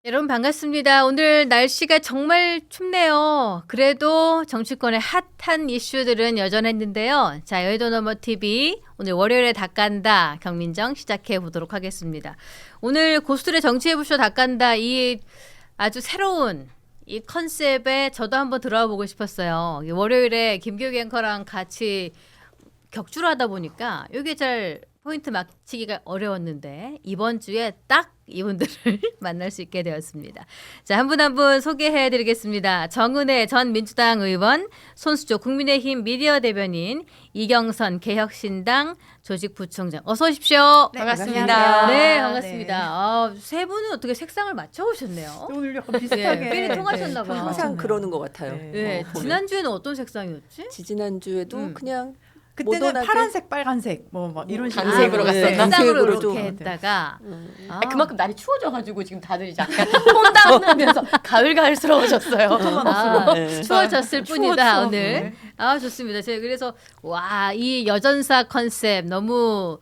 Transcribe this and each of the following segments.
여러분 반갑습니다. 오늘 날씨가 정말 춥네요. 그래도 정치권의 핫한 이슈들은 여전했는데요. 자, 여의도 넘어 TV 오늘 월요일에 닭간다 경민정 시작해 보도록 하겠습니다. 오늘 고수들의 정치해부쇼 닭간다 이 아주 새로운 이 컨셉에 저도 한번 들어와 보고 싶었어요. 월요일에 김규기 앵커랑 같이 격주를 하다 보니까 이게 잘 포인트 맞히기가 어려웠는데 이번 주에 딱 이분들을 만날 수 있게 되었습니다. 자, 한 분 한 분 소개해드리겠습니다. 정은혜 전 민주당 의원, 손수조 국민의힘 미디어 대변인, 이경선 개혁신당 조직부총장. 어서 오십시오. 네, 반갑습니다. 네, 반갑습니다. 세 분은 어떻게 색상을 맞춰오셨네요? 오늘 약간 비슷하게 필이 통하셨나 봐요. 항상 그러는 것 같아요. 네, 보면. 지난주에는 어떤 색상이었지? 지난주에도 그냥 그때는 모던하게- 파란색, 빨간색 뭐 이런 식으로 단색으로 갔었나? 색상으로 단색으로 좀. 이렇게 했다가 그만큼 날이 추워져가지고 지금 다들 이제 약간 톤다운하면서 가을스러워졌어요. 네. 추워졌을 뿐이다 추워. 오늘. 네. 아 좋습니다. 제가 그래서 와 이 여전사 컨셉 너무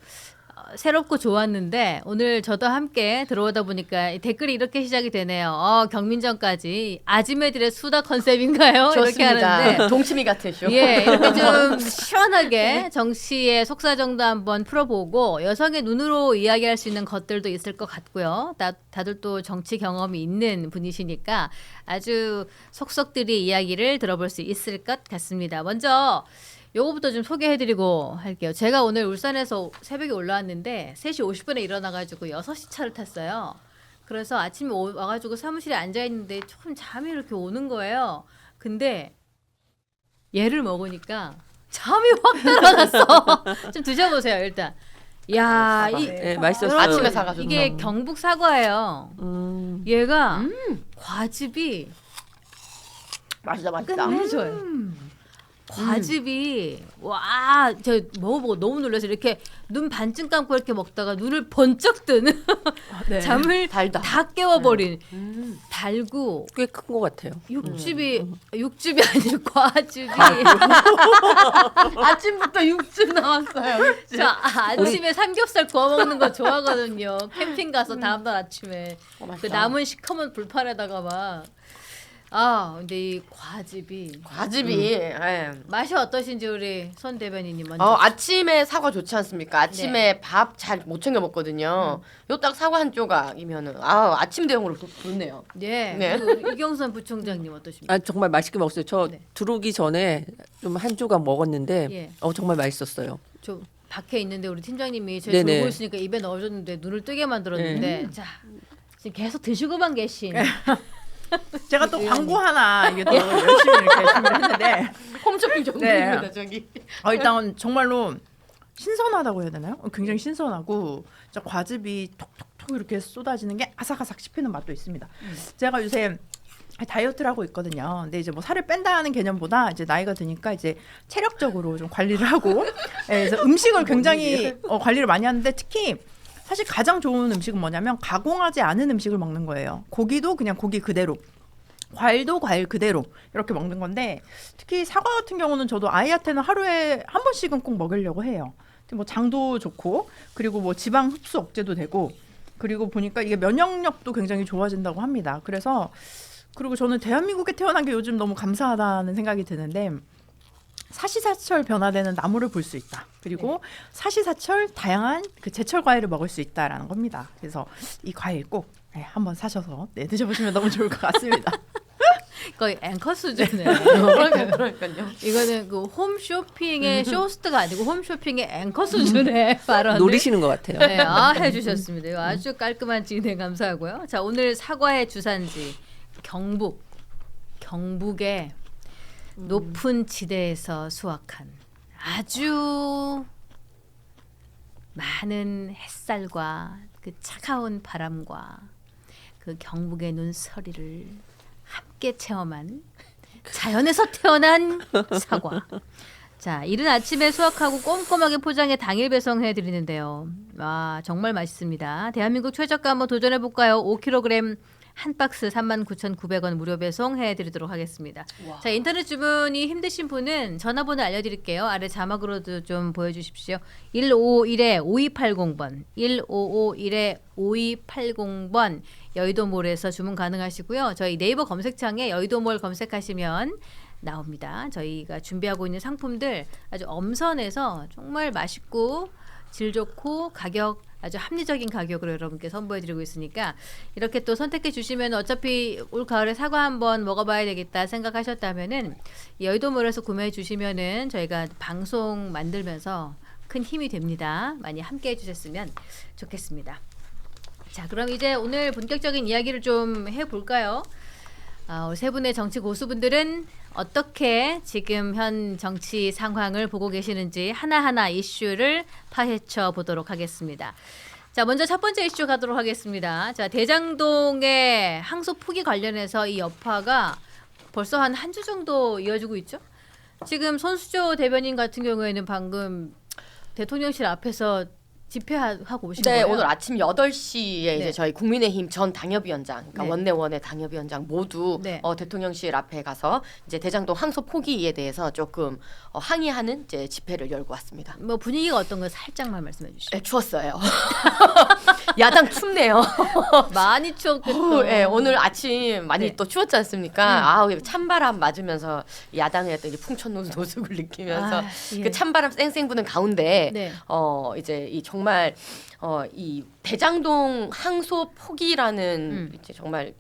새롭고 좋았는데 오늘 저도 함께 들어오다 보니까 이 댓글이 이렇게 시작이 되네요. 경민정까지 아지매들의 수다 컨셉인가요? 이렇게 좋습니다. 하는데 동치미 같으쇼. 예, 이렇게 좀 시원하게 정치의 속사정도 한번 풀어보고 여성의 눈으로 이야기할 수 있는 것들도 있을 것 같고요. 다들 또 정치 경험이 있는 분이시니까 아주 속속들이 이야기를 들어볼 수 있을 것 같습니다. 먼저 요거부터 좀 소개해드리고 할게요. 제가 오늘 울산에서 새벽에 올라왔는데 3시 50분에 일어나가지고 6시 차를 탔어요. 그래서 아침에 와가지고 사무실에 앉아있는데 조금 잠이 이렇게 오는 거예요. 근데 얘를 먹으니까 잠이 확 들어갔어. 좀 드셔보세요 일단. 야, 네, 맛있었어요. 아침에 사가지고. 이게 경북 사과예요. 얘가 과즙이 맛있다. 끝내줘요. 과즙이 와, 저 먹어보고 너무 놀라서 이렇게 눈 반쯤 감고 이렇게 먹다가 눈을 번쩍 뜨는 네. 잠을 달다. 다 깨워버린 달고 꽤 큰 것 같아요. 육즙이 아니고 과즙이 아침부터 육즙 나왔어요. 저 아침에 삼겹살 구워 먹는 거 좋아하거든요. 캠핑 가서 다음날 아침에 그 맛있다. 남은 시커먼 불판에다가 막 근데 이 과즙이 과즙이. 예. 맛이 어떠신지 우리 손 대변인님 먼저. 아침에 사과 좋지 않습니까? 아침에 밥 잘 못 챙겨 먹거든요. 요 딱 사과 한 조각이면은 아침 대용으로 좋네요. 네. 네. 그리고 이경선 부총장님 어떠십니까? 아 정말 맛있게 먹었어요. 저 네. 들어오기 전에 좀 한 조각 먹었는데 예. 정말 맛있었어요. 저 밖에 있는데 우리 팀장님이 제 네네. 졸고 있으니까 입에 넣어줬는데 눈을 뜨게 만들었는데 자 지금 계속 드시고만 계신 제가 또 광고 하나 이게 또 열심히 이렇게 준비를 했는데 홈쇼핑 전문입니다 네. 저기. 일단 정말로 신선하다고 해야 되나요? 굉장히 신선하고 진짜 과즙이 톡톡톡 이렇게 쏟아지는 게 아삭아삭 씹히는 맛도 있습니다. 제가 요새 다이어트를 하고 있거든요. 근데 이제 뭐 살을 뺀다는 개념보다 이제 나이가 드니까 이제 체력적으로 좀 관리를 하고 그래서 음식을 굉장히 관리를 많이 하는데 특히 사실 가장 좋은 음식은 뭐냐면 가공하지 않은 음식을 먹는 거예요. 고기도 그냥 고기 그대로, 과일도 과일 그대로 이렇게 먹는 건데 특히 사과 같은 경우는 저도 아이한테는 하루에 한 번씩은 꼭 먹으려고 해요. 뭐 장도 좋고 그리고 뭐 지방 흡수 억제도 되고 그리고 보니까 이게 면역력도 굉장히 좋아진다고 합니다. 그리고 저는 대한민국에 태어난 게 요즘 너무 감사하다는 생각이 드는데 사시사철 변화되는 나무를 볼 수 있다. 그리고 사시사철 다양한 그 제철 과일을 먹을 수 있다라는 겁니다. 그래서 이 과일 꼭 한번 사셔서 드셔보시면 너무 좋을 것 같습니다. 거의 앵커 수준이에요. 그러니까요. 이거는 그 홈쇼핑의 쇼호스트가 아니고 홈쇼핑의 앵커 수준의 발언을 노리시는 것 같아요. 네, 해주셨습니다. 이거 아주 깔끔한 진행 감사하고요. 자, 오늘 사과의 주산지 경북의 높은 지대에서 수확한 아주 많은 햇살과 그 차가운 바람과 그 경북의 눈서리를 함께 체험한 자연에서 태어난 사과. 자, 이른 아침에 수확하고 꼼꼼하게 포장해 당일 배송해 드리는데요. 와, 정말 맛있습니다. 대한민국 최저가 한번 도전해 볼까요? 5kg 한 박스 39,900원 무료 배송해 드리도록 하겠습니다. 와. 자, 인터넷 주문이 힘드신 분은 전화번호 알려드릴게요. 아래 자막으로도 좀 보여주십시오. 1551-5280번 1551-5280번 여의도몰에서 주문 가능하시고요. 저희 네이버 검색창에 여의도몰 검색하시면 나옵니다. 저희가 준비하고 있는 상품들 아주 엄선해서 정말 맛있고 질 좋고 가격 아주 합리적인 가격으로 여러분께 선보여드리고 있으니까 이렇게 또 선택해 주시면 어차피 올 가을에 사과 한번 먹어봐야 되겠다 생각하셨다면은 여의도몰에서 구매해 주시면은 저희가 방송 만들면서 큰 힘이 됩니다. 많이 함께 해주셨으면 좋겠습니다. 자, 그럼 이제 오늘 본격적인 이야기를 좀 해볼까요? 우리 세 분의 정치 고수분들은 어떻게 지금 현 정치 상황을 보고 계시는지 하나하나 이슈를 파헤쳐 보도록 하겠습니다. 자, 먼저 첫 번째 이슈 가도록 하겠습니다. 자, 대장동의 항소 포기 관련해서 이 여파가 벌써 한 주 정도 이어지고 있죠. 지금 손수조 대변인 같은 경우에는 방금 대통령실 앞에서 집회하고 오신 네, 거예요? 오늘 아침 8시에 네. 이제 저희 국민의힘 전 당협위원장, 그러니까 네. 원내원의 당협위원장 모두 네. 대통령실 앞에 가서 이제 대장동 항소 포기에 대해서 조금 항의하는 이제 집회를 열고 왔습니다. 뭐 분위기가 어떤가 살짝만 말씀해 주시죠. 네, 추웠어요. 야당 춥네요. 많이 추웠겠죠. 네, 오늘 아침 많이 네. 또 추웠지 않습니까? 찬바람 맞으면서 야당의 어떤 이 풍천 노숙을 느끼면서 예. 그 찬바람 쌩쌩 부는 가운데 네. 이제 이 정말 이 대장동 항소 포기라는 이제 정말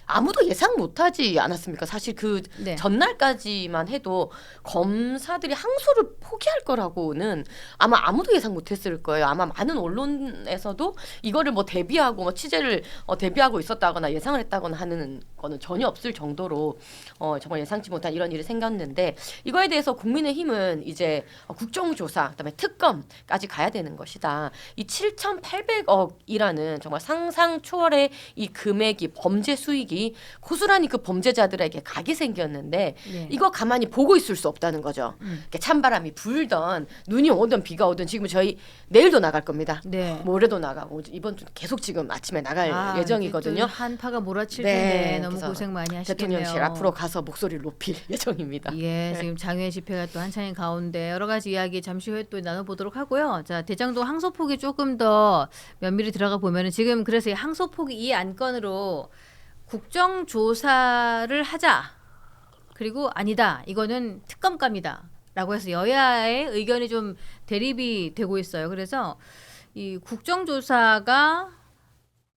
아무도 예상 못하지 않았습니까? 사실 그 네. 전날까지만 해도 검사들이 항소를 포기할 거라고는 아마 아무도 예상 못했을 거예요. 아마 많은 언론에서도 이거를 뭐 대비하고 뭐 취재를 대비하고 있었다거나 예상을 했다거나 하는 거는 전혀 없을 정도로 정말 예상치 못한 이런 일이 생겼는데 이거에 대해서 국민의힘은 이제 국정조사 그다음에 특검까지 가야 되는 것이다. 이 7,800억이라는 정말 상상 초월의 이 금액이 범죄 수익이 고스란히 그 범죄자들에게 각이 생겼는데 네. 이거 가만히 보고 있을 수 없다는 거죠. 이렇게 찬바람이 불던 눈이 오든 비가 오든 지금 저희 내일도 나갈 겁니다. 네. 모레도 나가고 이번 주 계속 지금 아침에 나갈 예정이거든요. 이게 또 한파가 몰아칠 네, 텐데 너무 그래서 고생 많이 하시겠네요. 대통령실 앞으로 가서 목소리를 높일 예정입니다. 예, 지금 장외 집회가 또 한창인 가운데 여러 가지 이야기 잠시 후에 또 나눠보도록 하고요. 자, 대장동 항소폭이 조금 더 면밀히 들어가 보면은 지금 그래서 이 항소폭이 이 안건으로 국정조사를 하자. 그리고 아니다. 이거는 특검감이다. 라고 해서 여야의 의견이 좀 대립이 되고 있어요. 그래서 이 국정조사가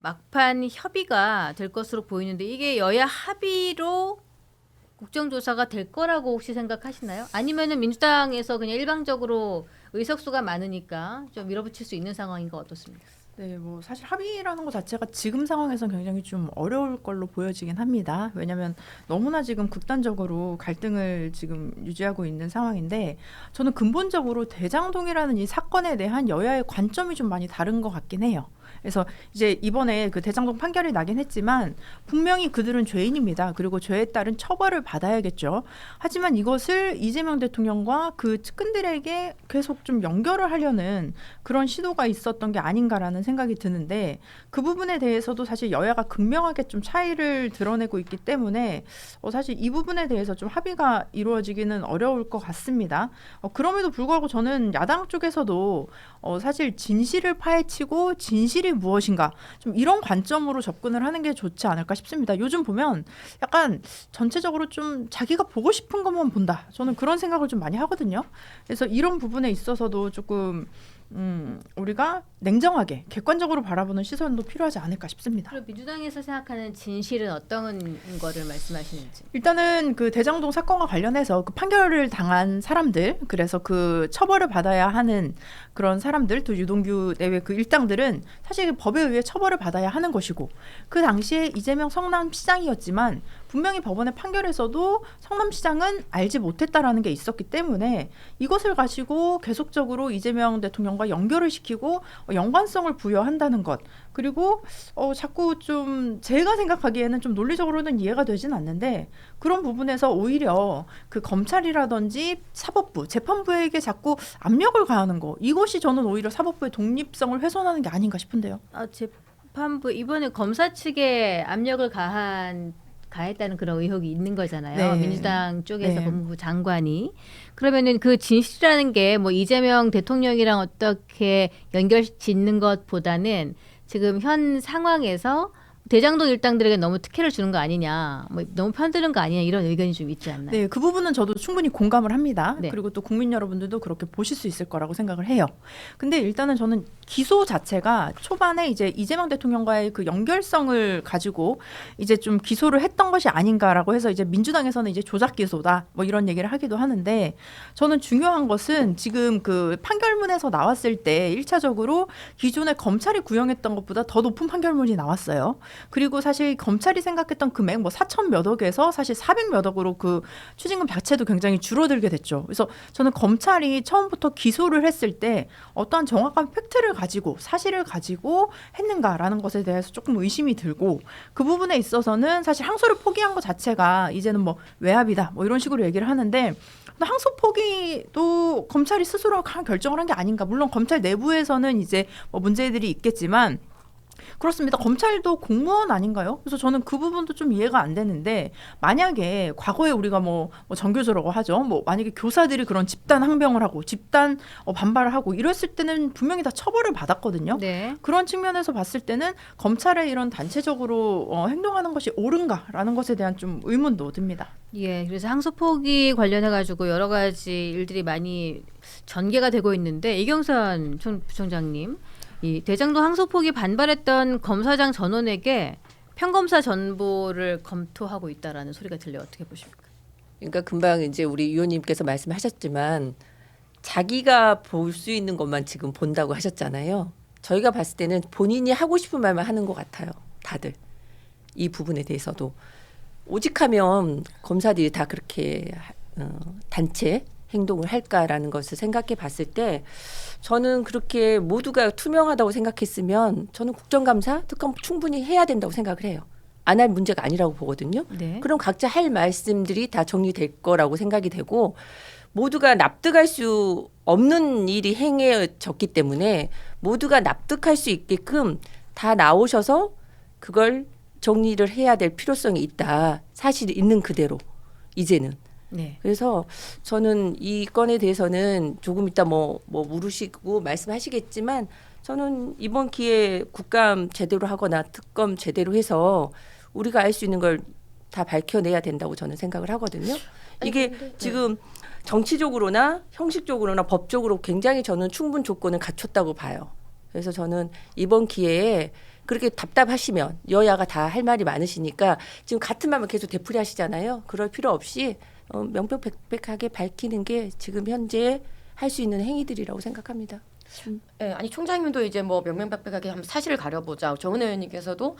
막판 협의가 될 것으로 보이는데 이게 여야 합의로 국정조사가 될 거라고 혹시 생각하시나요? 아니면은 민주당에서 그냥 일방적으로 의석수가 많으니까 좀 밀어붙일 수 있는 상황인가 어떻습니까? 네, 뭐 사실 합의라는 것 자체가 지금 상황에서는 굉장히 좀 어려울 걸로 보여지긴 합니다. 왜냐하면 너무나 지금 극단적으로 갈등을 지금 유지하고 있는 상황인데 저는 근본적으로 대장동이라는 이 사건에 대한 여야의 관점이 좀 많이 다른 것 같긴 해요. 그래서 이제 이번에 그 대장동 판결이 나긴 했지만 분명히 그들은 죄인입니다. 그리고 죄에 따른 처벌을 받아야겠죠. 하지만 이것을 이재명 대통령과 그 측근들에게 계속 좀 연결을 하려는 그런 시도가 있었던 게 아닌가라는 생각이 드는데 그 부분에 대해서도 사실 여야가 극명하게 좀 차이를 드러내고 있기 때문에 사실 이 부분에 대해서 좀 합의가 이루어지기는 어려울 것 같습니다. 그럼에도 불구하고 저는 야당 쪽에서도 사실 진실을 파헤치고 진실이 무엇인가 좀 이런 관점으로 접근을 하는 게 좋지 않을까 싶습니다. 요즘 보면 약간 전체적으로 좀 자기가 보고 싶은 것만 본다. 저는 그런 생각을 좀 많이 하거든요. 그래서 이런 부분에 있어서도 조금 우리가 냉정하게 객관적으로 바라보는 시선도 필요하지 않을까 싶습니다. 그럼 민주당에서 생각하는 진실은 어떤 거를 말씀하시는지? 일단은 그 대장동 사건과 관련해서 그 판결을 당한 사람들, 그래서 그 처벌을 받아야 하는 그런 사람들, 또 유동규 내외 그 일당들은 사실 법에 의해 처벌을 받아야 하는 것이고 그 당시에 이재명 성남시장이었지만 분명히 법원의 판결에서도 성남시장은 알지 못했다라는 게 있었기 때문에 이것을 가지고 계속적으로 이재명 대통령과 연결을 시키고 연관성을 부여한다는 것, 그리고 자꾸 좀 제가 생각하기에는 좀 논리적으로는 이해가 되진 않는데 그런 부분에서 오히려 그 검찰이라든지 사법부, 재판부에게 자꾸 압력을 가하는 거, 이것이 저는 오히려 사법부의 독립성을 훼손하는 게 아닌가 싶은데요. 재판부 이번에 검사 측에 압력을 가했다는 그런 의혹이 있는 거잖아요. 네. 민주당 쪽에서 네. 법무부 장관이. 그러면은 그 진실이라는 게 뭐 이재명 대통령이랑 어떻게 연결 짓는 것보다는 지금 현 상황에서 대장동 일당들에게 너무 특혜를 주는 거 아니냐, 뭐 너무 편드는 거 아니냐 이런 의견이 좀 있지 않나요? 네, 그 부분은 저도 충분히 공감을 합니다. 네. 그리고 또 국민 여러분들도 그렇게 보실 수 있을 거라고 생각을 해요. 근데 일단은 저는 기소 자체가 초반에 이제 이재명 대통령과의 그 연결성을 가지고 이제 좀 기소를 했던 것이 아닌가라고 해서 이제 민주당에서는 이제 조작 기소다 뭐 이런 얘기를 하기도 하는데, 저는 중요한 것은 지금 그 판결문에서 나왔을 때 1차적으로 기존에 검찰이 구형했던 것보다 더 높은 판결문이 나왔어요. 그리고 사실 검찰이 생각했던 금액 뭐 4천 몇 억에서 사실 400 몇 억으로 그 추징금 자체도 굉장히 줄어들게 됐죠. 그래서 저는 검찰이 처음부터 기소를 했을 때 어떠한 정확한 팩트를 가지고 사실을 가지고 했는가라는 것에 대해서 조금 의심이 들고, 그 부분에 있어서는 사실 항소를 포기한 것 자체가 이제는 뭐 외압이다 뭐 이런 식으로 얘기를 하는데, 항소 포기도 검찰이 스스로 결정을 한 게 아닌가. 물론 검찰 내부에서는 이제 뭐 문제들이 있겠지만 그렇습니다. 검찰도 공무원 아닌가요? 그래서 저는 그 부분도 좀 이해가 안 되는데, 만약에 과거에 우리가 뭐 전교조라고 하죠. 뭐 만약에 교사들이 그런 집단 항변을 하고 집단 반발을 하고 이랬을 때는 분명히 다 처벌을 받았거든요. 네. 그런 측면에서 봤을 때는 검찰의 이런 단체적으로 행동하는 것이 옳은가라는 것에 대한 좀 의문도 듭니다. 예, 그래서 항소 포기 관련해 가지고 여러 가지 일들이 많이 전개가 되고 있는데, 이경선 부총장님, 이 대장동 항소 포기 반발했던 검사장 전원에게 평검사 전보를 검토하고 있다라는 소리가 들려 어떻게 보십니까? 그러니까 금방 이제 우리 위원님께서 말씀하셨지만 자기가 볼 수 있는 것만 지금 본다고 하셨잖아요. 저희가 봤을 때는 본인이 하고 싶은 말만 하는 것 같아요. 다들 이 부분에 대해서도 오직하면 검사들이 다 그렇게 단체 행동을 할까라는 것을 생각해 봤을 때, 저는 그렇게 모두가 투명하다고 생각했으면 저는 국정감사, 특검 충분히 해야 된다고 생각을 해요. 안 할 문제가 아니라고 보거든요. 네. 그럼 각자 할 말씀들이 다 정리될 거라고 생각이 되고, 모두가 납득할 수 없는 일이 행해졌기 때문에 모두가 납득할 수 있게끔 다 나오셔서 그걸 정리를 해야 될 필요성이 있다. 사실이 있는 그대로 이제는. 네. 그래서 저는 이 건에 대해서는 조금 이따 뭐 물으시고 말씀하시겠지만, 저는 이번 기회에 국감 제대로 하거나 특검 제대로 해서 우리가 알 수 있는 걸 다 밝혀내야 된다고 저는 생각을 하거든요. 이게 지금 정치적으로나 형식적으로나 법적으로 굉장히 저는 충분 조건을 갖췄다고 봐요. 그래서 저는 이번 기회에 그렇게 답답하시면, 여야가 다 할 말이 많으시니까 지금 같은 말만 계속 되풀이하시잖아요. 그럴 필요 없이 명명백백하게 밝히는 게 지금 현재 할 수 있는 행위들이라고 생각합니다. 예, 아니 총장님도 이제 뭐 명명백백하게 한번 사실을 가려보자. 정은 의원님께서도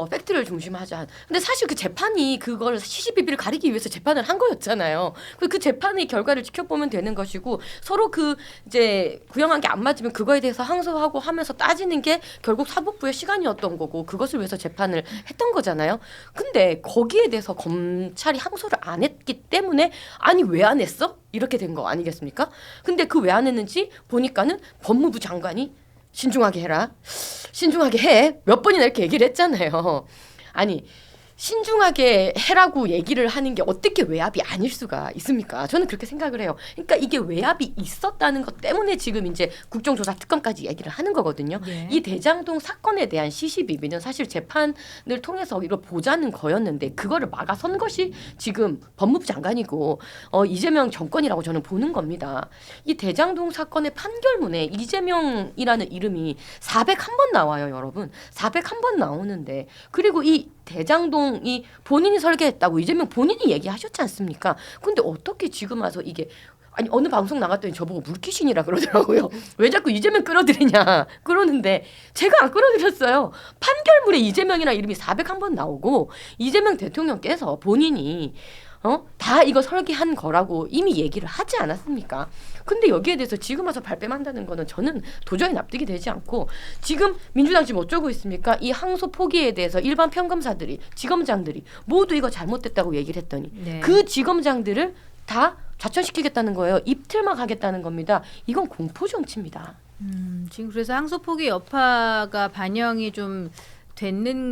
팩트를 중심하자. 근데 사실 그 재판이 그걸 시시비비를 가리기 위해서 재판을 한 거였잖아요. 그 재판의 결과를 지켜보면 되는 것이고, 서로 그 이제 구형한 게 안 맞으면 그거에 대해서 항소하고 하면서 따지는 게 결국 사법부의 시간이었던 거고, 그것을 위해서 재판을 했던 거잖아요. 근데 거기에 대해서 검찰이 항소를 안 했기 때문에, 아니 왜 안 했어? 이렇게 된 거 아니겠습니까? 근데 그 왜 안 했는지 보니까는 법무부 장관이 신중하게 해라, 신중하게 해, 몇 번이나 이렇게 얘기를 했잖아요. 아니 신중하게 해라고 얘기를 하는 게 어떻게 외압이 아닐 수가 있습니까? 저는 그렇게 생각을 해요. 그러니까 이게 외압이 있었다는 것 때문에 지금 이제 국정조사 특검까지 얘기를 하는 거거든요. 네. 이 대장동 사건에 대한 시시비비는 사실 재판을 통해서 이걸 보자는 거였는데, 그거를 막아선 것이 지금 법무부 장관이고 이재명 정권이라고 저는 보는 겁니다. 이 대장동 사건의 판결문에 이재명이라는 이름이 401번 나와요, 여러분. 401번 나오는데, 그리고 이 대장동이 본인이 설계했다고 이재명 본인이 얘기하셨지 않습니까? 근데 어떻게 지금 와서 이게, 아니 어느 방송 나갔더니 저보고 물귀신이라 그러더라고요. 왜 자꾸 이재명 끌어들이냐 그러는데, 제가 안 끌어들였어요. 판결문에 이재명이라는 이름이 401번 나오고, 이재명 대통령께서 본인이 다 이거 설계한 거라고 이미 얘기를 하지 않았습니까? 근데 여기에 대해서 지금 와서 발뺌한다는 거는 저는 도저히 납득이 되지 않고, 지금 민주당 지금 어쩌고 있습니까? 이 항소 포기에 대해서 일반 평검사들이, 지검장들이 모두 이거 잘못됐다고 얘기를 했더니 네. 그 지검장들을 다 좌천시키겠다는 거예요. 입틀막 하겠다는 겁니다. 이건 공포 정치입니다. 지금 그래서 항소 포기 여파가 반영이 좀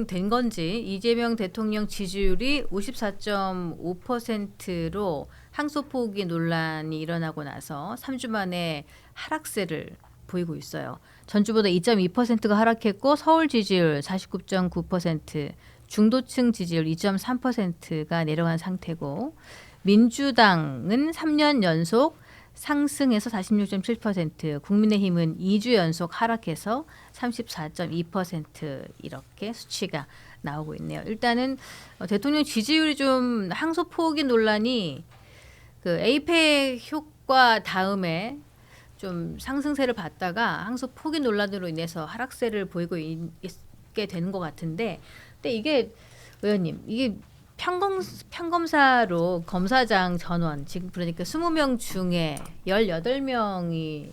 된 건지 이재명 대통령 지지율이 54.5%로 항소포기 논란이 일어나고 나서 3주 만에 하락세를 보이고 있어요. 전주보다 2.2%가 하락했고 서울 지지율 49.9%, 중도층 지지율 2.3%가 내려간 상태고 민주당은 3년 연속 상승해서 46.7%, 국민의힘은 2주 연속 하락해서 34.2% 이렇게 수치가 나오고 있네요. 일단은 대통령 지지율이 좀 항소포기 논란이 그 에이펙 효과 다음에 좀 상승세를 봤다가 항소포기 논란으로 인해서 하락세를 보이고 있게 되는 것 같은데, 근데 이게 의원님 이게 평검사로 검사장 전원 지금 그러니까 20명 중에 18명이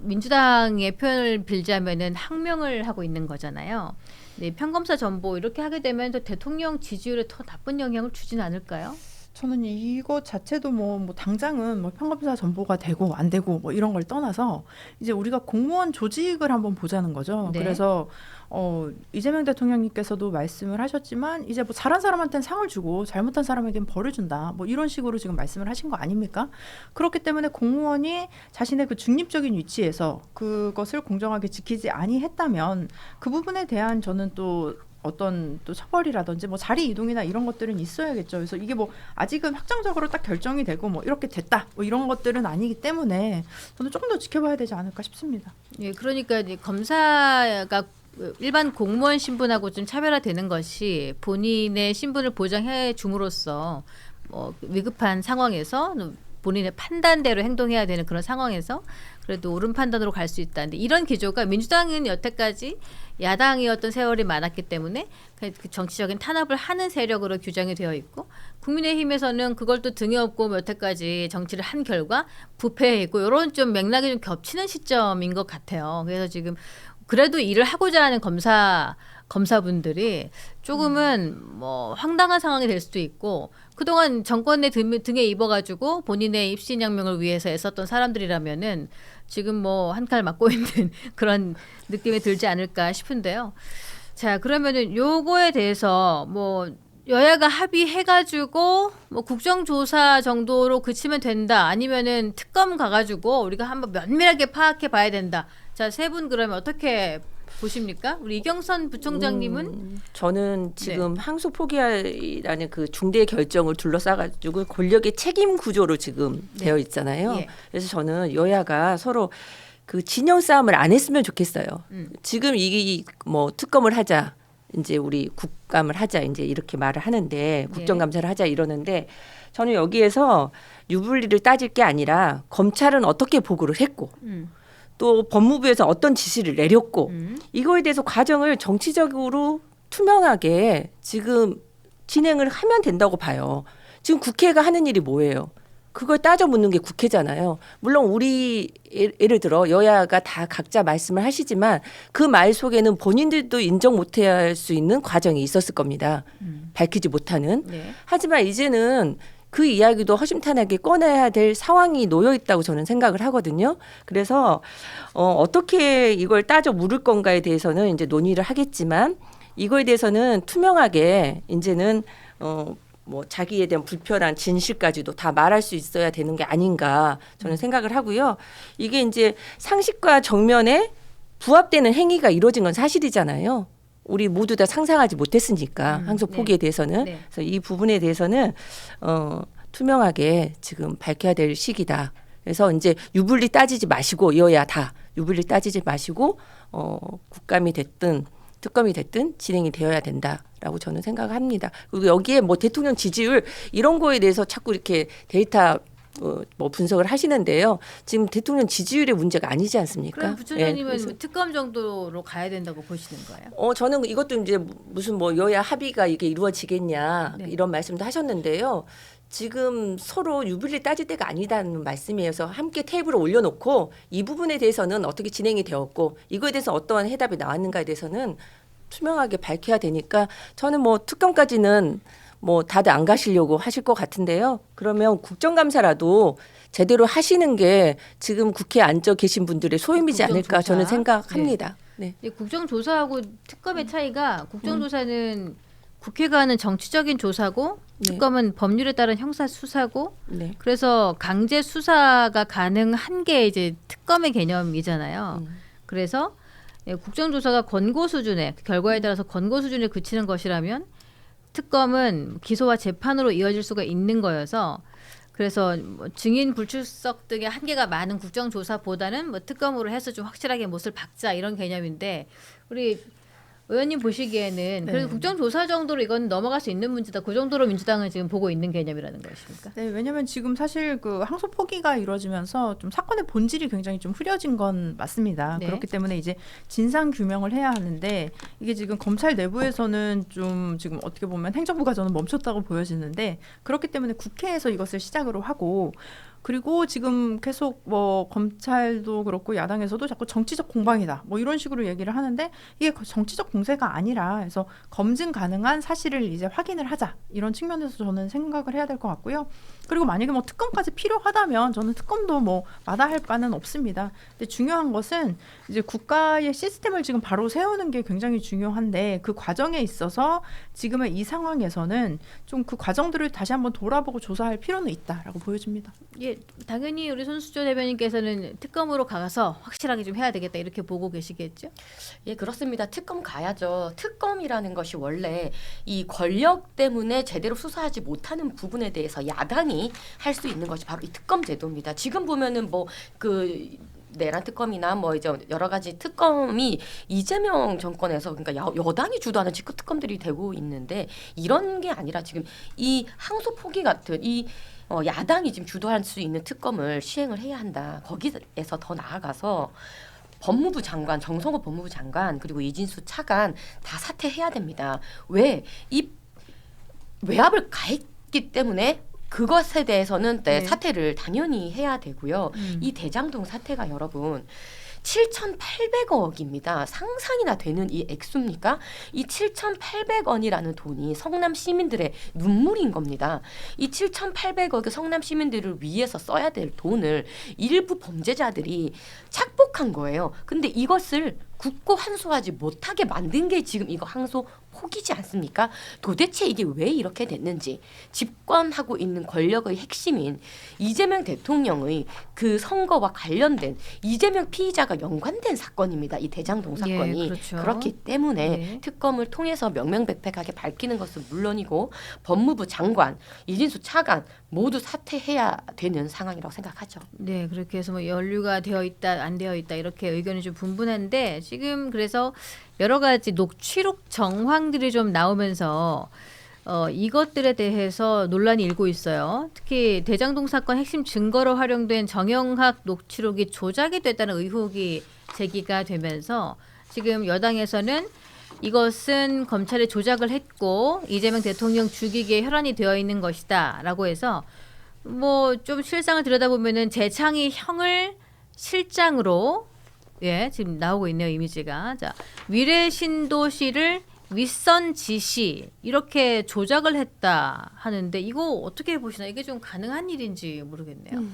민주당의 표현을 빌자면은 항명을 하고 있는 거잖아요. 네, 평검사 전보 이렇게 하게 되면 대통령 지지율에 더 나쁜 영향을 주지는 않을까요? 저는 이거 자체도 뭐 당장은 뭐 평검사 전보가 되고 안 되고 뭐 이런 걸 떠나서 이제 우리가 공무원 조직을 한번 보자는 거죠. 네. 그래서 이재명 대통령님께서도 말씀을 하셨지만 이제 뭐 잘한 사람한테는 상을 주고 잘못한 사람에게는 벌을 준다. 뭐 이런 식으로 지금 말씀을 하신 거 아닙니까? 그렇기 때문에 공무원이 자신의 그 중립적인 위치에서 그것을 공정하게 지키지 아니했다면 그 부분에 대한 저는 또 어떤 또 처벌이라든지 뭐 자리 이동이나 이런 것들은 있어야겠죠. 그래서 이게 뭐 아직은 확정적으로 딱 결정이 되고 뭐 이렇게 됐다 뭐 이런 것들은 아니기 때문에 저는 조금 더 지켜봐야 되지 않을까 싶습니다. 예, 그러니까 이제 검사가 일반 공무원 신분하고 좀 차별화되는 것이 본인의 신분을 보장해 줌으로써 위급한 상황에서 본인의 판단대로 행동해야 되는 그런 상황에서 그래도 옳은 판단으로 갈 수 있다. 근데 이런 기조가 민주당은 여태까지 야당이었던 세월이 많았기 때문에 그 정치적인 탄압을 하는 세력으로 규정이 되어 있고 국민의힘에서는 그걸 또 등에 업고 여태까지 정치를 한 결과 부패해 있고 이런 좀 맥락이 좀 겹치는 시점인 것 같아요. 그래서 지금 그래도 일을 하고자 하는 검사분들이 조금은 뭐 황당한 상황이 될 수도 있고 그동안 정권의 등에 입어가지고 본인의 입신양명을 위해서 애썼던 사람들이라면은 지금 뭐 한 칼 맞고 있는 그런 느낌이 들지 않을까 싶은데요. 자, 그러면은 요거에 대해서 뭐 여야가 합의해가지고 뭐 국정조사 정도로 그치면 된다. 아니면은 특검 가가지고 우리가 한번 면밀하게 파악해 봐야 된다. 자, 세 분 그러면 어떻게 보십니까? 우리 이경선 부총장님은 저는 지금 항소 포기라는 그 중대 결정을 둘러싸가지고 권력의 책임 구조로 지금 되어 있잖아요. 예. 그래서 저는 여야가 서로 그 진영 싸움을 안 했으면 좋겠어요. 지금 이 뭐 특검을 하자, 이제 우리 국감을 하자, 이제 이렇게 말을 하는데 국정감사를 하자 이러는데 저는 여기에서 유불리를 따질 게 아니라 검찰은 어떻게 보고를 했고. 또 법무부에서 어떤 지시를 내렸고 이거에 대해서 과정을 정치적으로 투명하게 지금 진행을 하면 된다고 봐요. 지금 국회가 하는 일이 뭐예요? 그걸 따져 묻는 게 국회잖아요. 물론 우리 예를 들어 여야가 다 각자 말씀을 하시지만 그 말 속에는 본인들도 인정 못해야 할 수 있는 과정이 있었을 겁니다. 밝히지 못하는. 네. 하지만 이제는 그 이야기도 허심탄회하게 꺼내야 될 상황이 놓여 있다고 저는 생각을 하거든요. 그래서 어떻게 이걸 따져 물을 건가에 대해서는 이제 논의를 하겠지만 이거에 대해서는 투명하게 이제는 뭐 자기에 대한 불편한 진실까지도 다 말할 수 있어야 되는 게 아닌가 저는 생각을 하고요. 이게 이제 상식과 정면에 부합되는 행위가 이루어진 건 사실이잖아요. 우리 모두 다 상상하지 못했으니까 항소 포기에 대해서는. 네. 그래서 이 부분에 대해서는 투명하게 지금 밝혀야 될 시기다. 그래서 이제 유불리 따지지 마시고 여야 다 유불리 따지지 마시고 국감이 됐든 특검이 됐든 진행이 되어야 된다라고 저는 생각을 합니다. 그리고 여기에 뭐 대통령 지지율 이런 거에 대해서 자꾸 이렇게 데이터 뭐 분석을 하시는데요. 지금 대통령 지지율의 문제가 아니지 않습니까? 그럼 부총장님은 예, 특검 정도로 가야 된다고 보시는 거예요? 저는 이것도 이제 무슨 뭐 여야 합의가 이게 이루어지겠냐 이런 말씀도 하셨는데요. 지금 서로 유불리 따질 때가 아니다는 말씀이어서 함께 테이블에 올려놓고 이 부분에 대해서는 어떻게 진행이 되었고 이거에 대해서 어떠한 해답이 나왔는가에 대해서는 투명하게 밝혀야 되니까 저는 뭐 특검까지는 뭐 다들 안 가시려고 하실 것 같은데요. 그러면 국정감사라도 제대로 하시는 게 지금 국회에 앉아 계신 분들의 소임이지 않을까 저는 생각합니다. 네. 근데 국정조사하고 특검의 차이가 국정조사는 국회가 하는 정치적인 조사고 네. 특검은 법률에 따른 형사 수사고 네. 그래서 강제 수사가 가능한 게 이제 특검의 개념이잖아요. 그래서 국정조사가 권고 수준에 결과에 따라서 권고 수준에 그치는 것이라면 특검은 기소와 재판으로 이어질 수가 있는 거여서 그래서 뭐 증인 불출석 등의 한계가 많은 국정조사보다는 뭐 특검으로 해서 좀 확실하게 못을 박자 이런 개념인데 우리 의원님 보시기에는 그래도 국정조사 정도로 이건 넘어갈 수 있는 문제다. 그 정도로 민주당은 지금 보고 있는 개념이라는 것입니까? 네, 왜냐하면 지금 사실 그 항소 포기가 이루어지면서 좀 사건의 본질이 굉장히 좀 흐려진 건 맞습니다. 네. 그렇기 때문에 이제 진상 규명을 해야 하는데 이게 지금 검찰 내부에서는 좀 지금 어떻게 보면 행정부가 저는 멈췄다고 보여지는데 그렇기 때문에 국회에서 이것을 시작으로 하고 그리고 지금 계속 뭐 검찰도 그렇고 야당에서도 자꾸 정치적 공방이다 뭐 이런 식으로 얘기를 하는데 이게 정치적 공세가 아니라 해서 검증 가능한 사실을 이제 확인을 하자 이런 측면에서 저는 생각을 해야 될 것 같고요. 그리고 만약에 뭐 특검까지 필요하다면 저는 특검도 뭐 마다할 바는 없습니다. 근데 중요한 것은 이제 국가의 시스템을 지금 바로 세우는 게 굉장히 중요한데 그 과정에 있어서 지금의 이 상황에서는 좀 그 과정들을 다시 한번 돌아보고 조사할 필요는 있다라고 보여집니다. 예, 당연히 우리 손수조 대변인께서는 특검으로 가서 확실하게 좀 해야 되겠다 이렇게 보고 계시겠죠? 예, 그렇습니다. 특검 가야죠. 특검이라는 것이 원래 이 권력 때문에 제대로 수사하지 못하는 부분에 대해서 야당이 할 수 있는 것이 바로 이 특검 제도입니다. 지금 보면은 뭐 그 내란 특검이나 뭐 이제 여러 가지 특검이 이재명 정권에서 그러니까 여당이 주도하는 직급 특검들이 되고 있는데 이런 게 아니라 지금 이 항소 포기 같은 이 야당이 지금 주도할 수 있는 특검을 시행을 해야 한다. 거기에서 더 나아가서 법무부 장관, 정성호 법무부 장관 그리고 이진수 차관 다 사퇴해야 됩니다. 왜? 이 외압을 가했기 때문에 그것에 대해서는 네. 사퇴를 당연히 해야 되고요. 이 대장동 사태가 여러분 7,800억입니다. 상상이나 되는 이 액수입니까? 이 7,800원이라는 돈이 성남 시민들의 눈물인 겁니다. 이 7,800억의 성남 시민들을 위해서 써야 될 돈을 일부 범죄자들이 착복한 거예요. 근데 이것을 굳고 환수하지 못하게 만든 게 지금 이거 항소 포기지 않습니까? 도대체 이게 왜 이렇게 됐는지 집권하고 있는 권력의 핵심인 이재명 대통령의 그 선거와 관련된 이재명 피의자가 연관된 사건입니다. 이 대장동 사건이. 예, 그렇죠. 그렇기 때문에 네. 특검을 통해서 명명백백하게 밝히는 것은 물론이고 법무부 장관, 이진수 차관 모두 사퇴해야 되는 상황이라고 생각하죠. 네, 그렇게 해서 뭐 연루가 되어 있다, 안 되어 있다 이렇게 의견이 좀 분분한데 지금 그래서 여러 가지 녹취록 정황들이 좀 나오면서 이것들에 대해서 논란이 일고 있어요. 특히 대장동 사건 핵심 증거로 활용된 정영학 녹취록이 조작이 됐다는 의혹이 제기가 되면서 지금 여당에서는 이것은 검찰이 조작을 했고 이재명 대통령 죽이기에 혈안이 되어 있는 것이다라고 해서 뭐 좀 실상을 들여다보면은 재창이 형을 실장으로 예 지금 나오고 있네요 이미지가 자 위례 신도시를 윗선 지시 이렇게 조작을 했다 하는데 이거 어떻게 보시나요? 이게 좀 가능한 일인지 모르겠네요.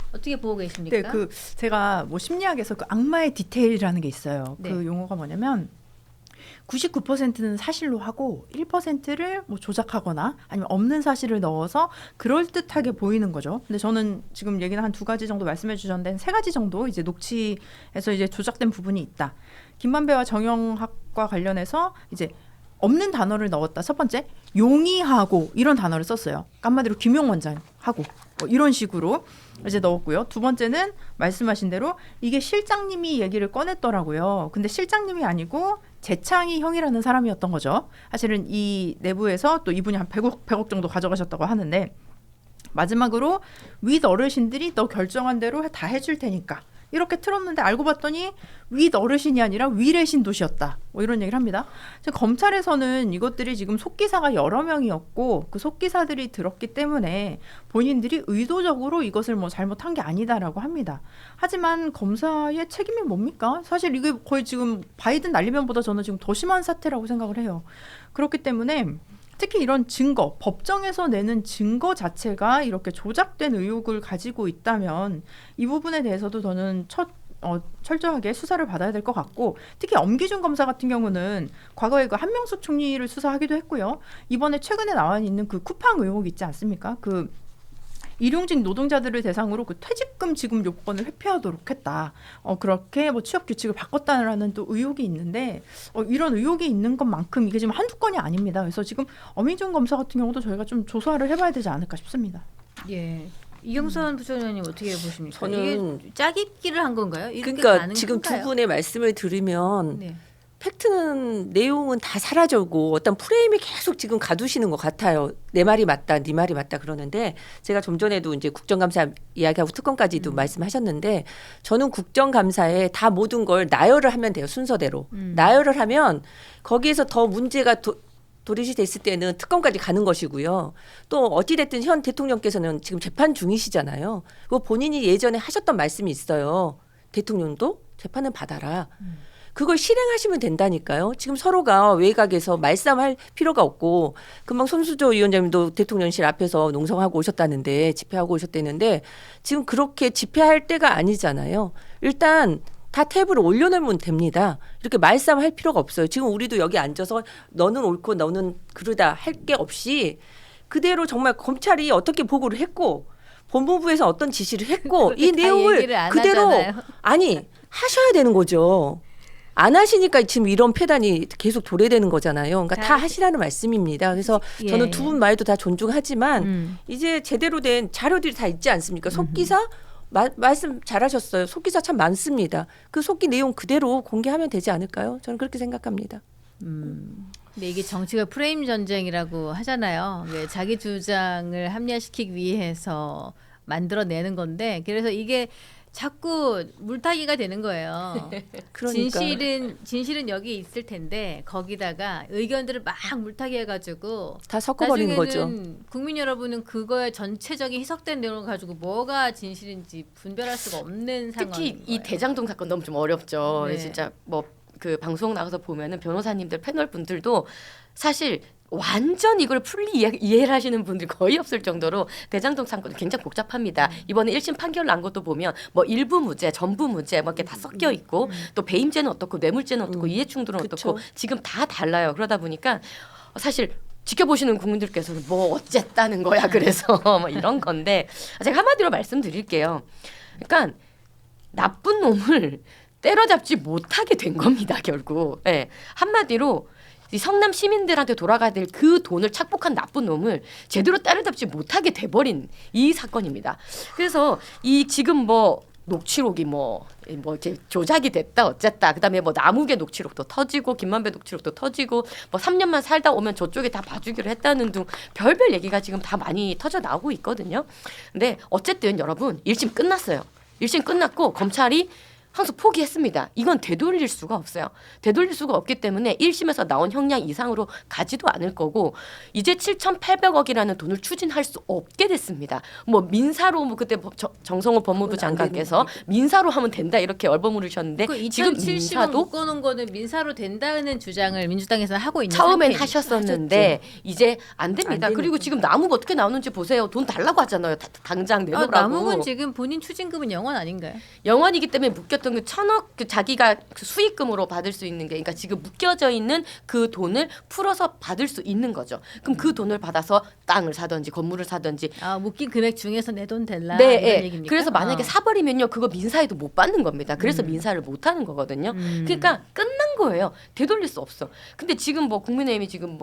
어떻게 보고 계십니까? 네, 그 제가 뭐 심리학에서 그 악마의 디테일이라는 게 있어요. 네. 그 용어가 뭐냐면 99%는 사실로 하고 1%를 뭐 조작하거나 아니면 없는 사실을 넣어서 그럴듯하게 보이는 거죠. 근데 저는 지금 얘기는 한 2가지 정도 말씀해 주셨는데 3가지 정도 이제 녹취에서 이제 조작된 부분이 있다. 김만배와 정영학과 관련해서 이제 없는 단어를 넣었다. 첫 번째, 용의하고 이런 단어를 썼어요. 한마디로 김용 원장하고 뭐 이런 식으로 이제 넣었고요. 두 번째는 말씀하신 대로 이게 실장님이 얘기를 꺼냈더라고요. 근데 실장님이 아니고 재창이 형이라는 사람이었던 거죠. 사실은 이 내부에서 또 이분이 한 100억 정도 가져가셨다고 하는데 마지막으로 윗 어르신들이 너 결정한 대로 다 해줄 테니까 이렇게 틀었는데 알고 봤더니 윗 어르신이 아니라 위례신 도시였다. 뭐 이런 얘기를 합니다. 검찰에서는 이것들이 지금 속기사가 여러 명이었고 그 속기사들이 들었기 때문에 본인들이 의도적으로 이것을 뭐 잘못한 게 아니다라고 합니다. 하지만 검사의 책임이 뭡니까? 사실 이게 거의 지금 바이든 날리면보다 저는 지금 더 심한 사태라고 생각을 해요. 그렇기 때문에 특히 이런 증거, 법정에서 내는 증거 자체가 이렇게 조작된 의혹을 가지고 있다면 이 부분에 대해서도 저는 철저하게 수사를 받아야 될 것 같고, 특히 엄기준 검사 같은 경우는 과거에 그 한명숙 총리를 수사하기도 했고요. 이번에 최근에 나와 있는 그 쿠팡 의혹 있지 않습니까? 그 일용직 노동자들을 대상으로 그 퇴직금 지급 요건을 회피하도록 했다. 그렇게 뭐 취업 규칙을 바꿨다라는 또 의혹이 있는데, 이런 의혹이 있는 것만큼 이게 지금 한두 건이 아닙니다. 그래서 지금 엄기준 검사 같은 경우도 저희가 좀 조사를 해봐야 되지 않을까 싶습니다. 예. 이경선 부총장님 어떻게 보십니까? 저는 이게 짜깁기를 한 건가요? 이렇게 그러니까 가능한가요? 지금 두 분의 말씀을 들으면 네. 팩트는 내용은 다 사라져고 어떤 프레임이 계속 지금 가두시는 것 같아요. 내 말이 맞다, 네 말이 맞다 그러는데, 제가 좀 전에도 이제 국정감사 이야기하고 특검까지도 말씀하셨는데, 저는 국정감사에 다 모든 걸 나열을 하면 돼요. 순서대로 나열을 하면 거기에서 더 문제가 도리시 됐을 때는 특검까지 가는 것이고요. 또 어찌됐든 현 대통령께서는 지금 재판 중이시잖아요. 그거 본인이 예전에 하셨던 말씀이 있어요. 대통령도 재판을 받아라. 그걸 실행하시면 된다니까요. 지금 서로가 외곽에서 말싸움할 필요가 없고, 금방 손수조 위원장님도 대통령실 앞에서 농성하고 오셨다는데, 집회하고 오셨다는데, 지금 그렇게 집회할 때가 아니잖아요. 일단 다 탭을 올려놓으면 됩니다. 이렇게 말싸움할 필요가 없어요. 지금 우리도 여기 앉아서 너는 옳고 너는 그르다 할 게 없이 그대로 정말 검찰이 어떻게 보고를 했고 법무부에서 어떤 지시를 했고 이 내용을 그대로 아니 하셔야 되는 거죠. 안 하시니까 지금 이런 폐단이 계속 도래되는 거잖아요. 그러니까 다 하시라는 말씀입니다. 그래서 저는 두 분 말도 다 존중하지만 이제 제대로 된 자료들이 다 있지 않습니까? 속기사 말씀 잘하셨어요. 속기사 참 많습니다. 그 속기 내용 그대로 공개하면 되지 않을까요? 저는 그렇게 생각합니다. 근데 이게 정치가 프레임 전쟁이라고 하잖아요. 자기 주장을 합리화시키기 위해서 만들어내는 건데, 그래서 이게 자꾸 물타기가 되는 거예요. 그러니까. 진실은 여기 있을 텐데 거기다가 의견들을 막 물타기해가지고 다 섞어버리는 거죠. 나중에는 국민 여러분은 그거의 전체적인 희석된 내용을 가지고 뭐가 진실인지 분별할 수가 없는 상황인 특히 거예요. 이 대장동 사건 너무 좀 어렵죠. 네. 진짜 뭐 그 방송 나가서 보면은 변호사님들 패널 분들도 사실 완전 이걸 풀리 이해를 하시는 분들 거의 없을 정도로 대장동 사건은 굉장히 복잡합니다. 이번에 1심 판결 난 것도 보면 뭐 일부 무죄, 전부 무죄 뭐 이렇게 다 섞여 있고 또 배임죄는 어떻고 뇌물죄는 어떻고 이해충돌은 어떻고 지금 다 달라요. 그러다 보니까 사실 지켜보시는 국민들께서는 뭐 어쨌다는 거야 그래서 뭐 이런 건데, 제가 한마디로 말씀드릴게요. 그러니까 나쁜 놈을 때려잡지 못하게 된 겁니다 결국. 네. 한마디로 이 성남 시민들한테 돌아가야 될 그 돈을 착복한 나쁜 놈을 제대로 때려잡지 못하게 돼버린 이 사건입니다. 그래서 이 지금 뭐 녹취록이 뭐 이렇게 조작이 됐다 어쨌다, 그다음에 뭐 남욱의 녹취록도 터지고 김만배 녹취록도 터지고 뭐 3년만 살다 오면 저쪽에 다 봐주기로 했다는 등 별별 얘기가 지금 다 많이 터져 나오고 있거든요. 근데 어쨌든 여러분 1심 끝났어요. 1심 끝났고 검찰이 항소 포기했습니다. 이건 되돌릴 수가 없어요. 되돌릴 수가 없기 때문에 1심에서 나온 형량 이상으로 가지도 않을 거고, 이제 7,800억이라는 돈을 추진할 수 없게 됐습니다. 뭐 민사로 뭐 그때 정성호 법무부 장관께서 민사로 하면 된다 이렇게 얼버무리셨는데, 그 지금 2070원 민사도 묶어놓은 거는 민사로 된다는 주장을 민주당에서 하고 있는 처음엔 상태입니다. 하셨었는데 이제 안 됩니다. 그리고 지금 남욱 어떻게 나오는지 보세요. 돈 달라고 하잖아요. 당장 내놓으라고. 남욱은 지금 본인 추징금은 영원 아닌가요? 영원이기 때문에 묶였던 그 1,000억 그 자기가 그 수익금으로 받을 수 있는 게, 그러니까 지금 묶여져 있는 그 돈을 풀어서 받을 수 있는 거죠. 그럼 그 돈을 받아서 땅을 사든지 건물을 사든지. 묶인 금액 중에서 내 돈 댈라 네, 이런 예. 얘기입니까? 그래서 만약에 사버리면요, 그거 민사에도 못 받는 겁니다. 그래서 민사를 못 하는 거거든요. 그러니까 끝난 거예요. 되돌릴 수 없어. 근데 지금 뭐 국민의힘이 지금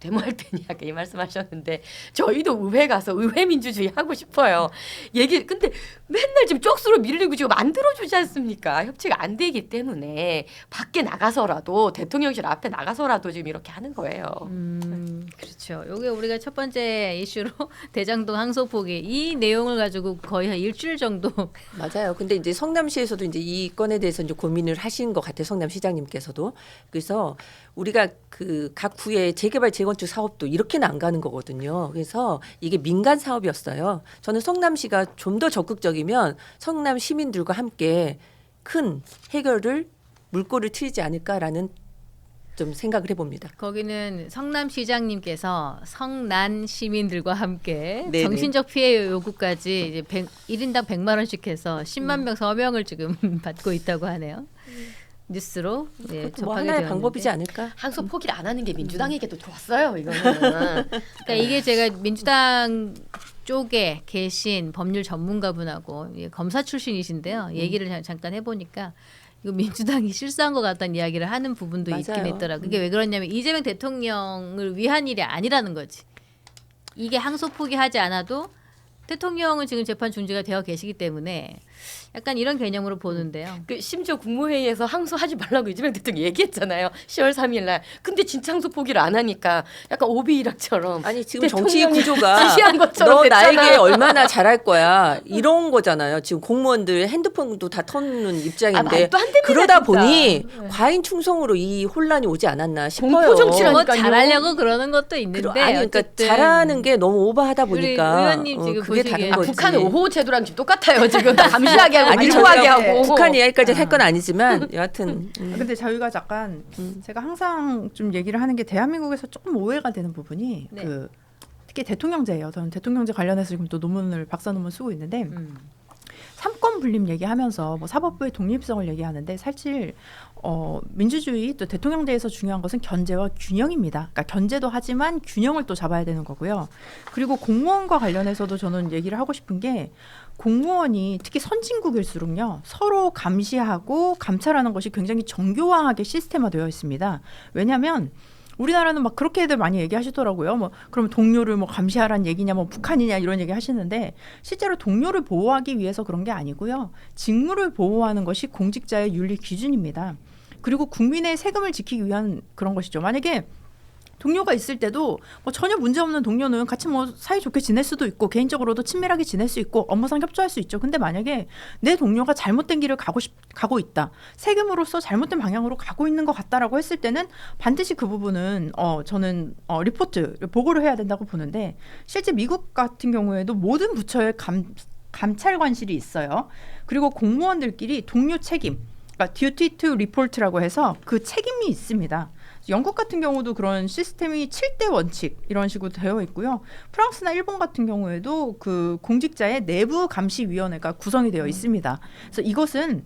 데모할 때냐 이 말씀하셨는데, 저희도 의회 가서 의회 민주주의 하고 싶어요. 근데 맨날 지금 쪽수로 밀리고 지금 만들어주지 않습니까? 협치가 안 되기 때문에 밖에 나가서라도, 대통령실 앞에 나가서라도 지금 이렇게 하는 거예요. 그렇죠. 요게 우리가 첫 번째 이슈로 대장동 항소 포기, 이 내용을 가지고 거의 한 일주일 정도. 맞아요. 근데 이제 성남시에서도 이제 이 건에 대해서 이제 고민을 하신 것 같아요. 성남시장님께서도. 그래서 우리가 그 각 구의 재개발 재건축 사업도 이렇게는 안 가는 거거든요. 그래서 이게 민간 사업이었어요. 저는 성남시가 좀 더 적극적이면 성남 시민들과 함께 큰 해결을 물꼬를 트이지 않을까라는 좀 생각을 해봅니다. 거기는 성남시장님께서 성난 시민들과 함께 네네. 정신적 피해 요구까지 이제 1인당 100만 원씩 해서 10만 명 서명을 지금 받고 있다고 하네요. 뉴스로 예, 그것도 뭐 접하게 하나의 되었는데. 방법이지 않을까? 항소 포기를 안 하는 게 민주당에게도 좋았어요. 이거는. 그러니까 이게 제가 민주당 쪽에 계신 법률 전문가분하고 예, 검사 출신이신데요. 얘기를 잠깐 해보니까 이거 민주당이 실수한 것 같다는 이야기를 하는 부분도 있긴 맞아요. 있더라고요. 그게 왜 그러냐면 이재명 대통령을 위한 일이 아니라는 거지. 이게 항소 포기하지 않아도 대통령은 지금 재판 중지가 되어 계시기 때문에 약간 이런 개념으로 보는데요. 그 심지어 국무회의에서 항소하지 말라고 이재명 대통령이 얘기했잖아요. 10월 3일 날. 근데 진짜 항소 포기를 안 하니까 약간 오비일학처럼 아니 지금 정치 구조가 지시한 것처럼 너 됐잖아. 나에게 얼마나 잘할 거야 이런 거잖아요. 지금 공무원들 핸드폰도 다 터는 입장인데 말도 안 됩니다, 그러다 진짜. 보니 과잉 충성으로 이 혼란이 오지 않았나 싶어요. 공포 정치라니까. 뭐 그러니까요. 잘하려고 그러는 것도 있는데 아니 그러니까 어쨌든 잘하는 게 너무 오버하다 우리 보니까 의원님 지금 그게 다른 보시기에 거지. 북한의 5호 제도랑 지금 똑같아요. 지금 다 감시하게 하고 아니 밀고하게 저희가 하고. 북한 이야기까지 할 건 아니지만 여하튼 근데 저희가 잠깐 제가 항상 좀 얘기를 하는 게 대한민국에서 조금 오해가 되는 부분이 네. 그 특히 대통령제예요. 저는 대통령제 관련해서 지금 또 박사 논문 쓰고 있는데 삼권 분립 얘기하면서 뭐 사법부의 독립성을 얘기하는데 사실 민주주의 또 대통령제에서 중요한 것은 견제와 균형입니다. 그러니까 견제도 하지만 균형을 또 잡아야 되는 거고요. 그리고 공무원과 관련해서도 저는 얘기를 하고 싶은 게 공무원이 특히 선진국일수록요 서로 감시하고 감찰하는 것이 굉장히 정교화하게 시스템화되어 있습니다. 왜냐하면 우리나라는 막 그렇게들 많이 얘기하시더라고요. 뭐 그럼 동료를 뭐 감시하라는 얘기냐, 뭐 북한이냐 이런 얘기 하시는데 실제로 동료를 보호하기 위해서 그런 게 아니고요. 직무를 보호하는 것이 공직자의 윤리 기준입니다. 그리고 국민의 세금을 지키기 위한 그런 것이죠. 만약에 동료가 있을 때도 뭐 전혀 문제 없는 동료는 같이 뭐 사이좋게 지낼 수도 있고 개인적으로도 친밀하게 지낼 수 있고 업무상 협조할 수 있죠. 근데 만약에 내 동료가 잘못된 길을 가고 있다. 세금으로서 잘못된 방향으로 가고 있는 것 같다라고 했을 때는 반드시 그 부분은 저는 리포트 보고를 해야 된다고 보는데 실제 미국 같은 경우에도 모든 부처에 감찰 관실이 있어요. 그리고 공무원들끼리 동료 책임, 그러니까 duty to report라고 해서 그 책임이 있습니다. 영국 같은 경우도 그런 시스템이 7대 원칙 이런 식으로 되어 있고요. 프랑스나 일본 같은 경우에도 그 공직자의 내부 감시위원회가 구성이 되어 있습니다. 그래서 이것은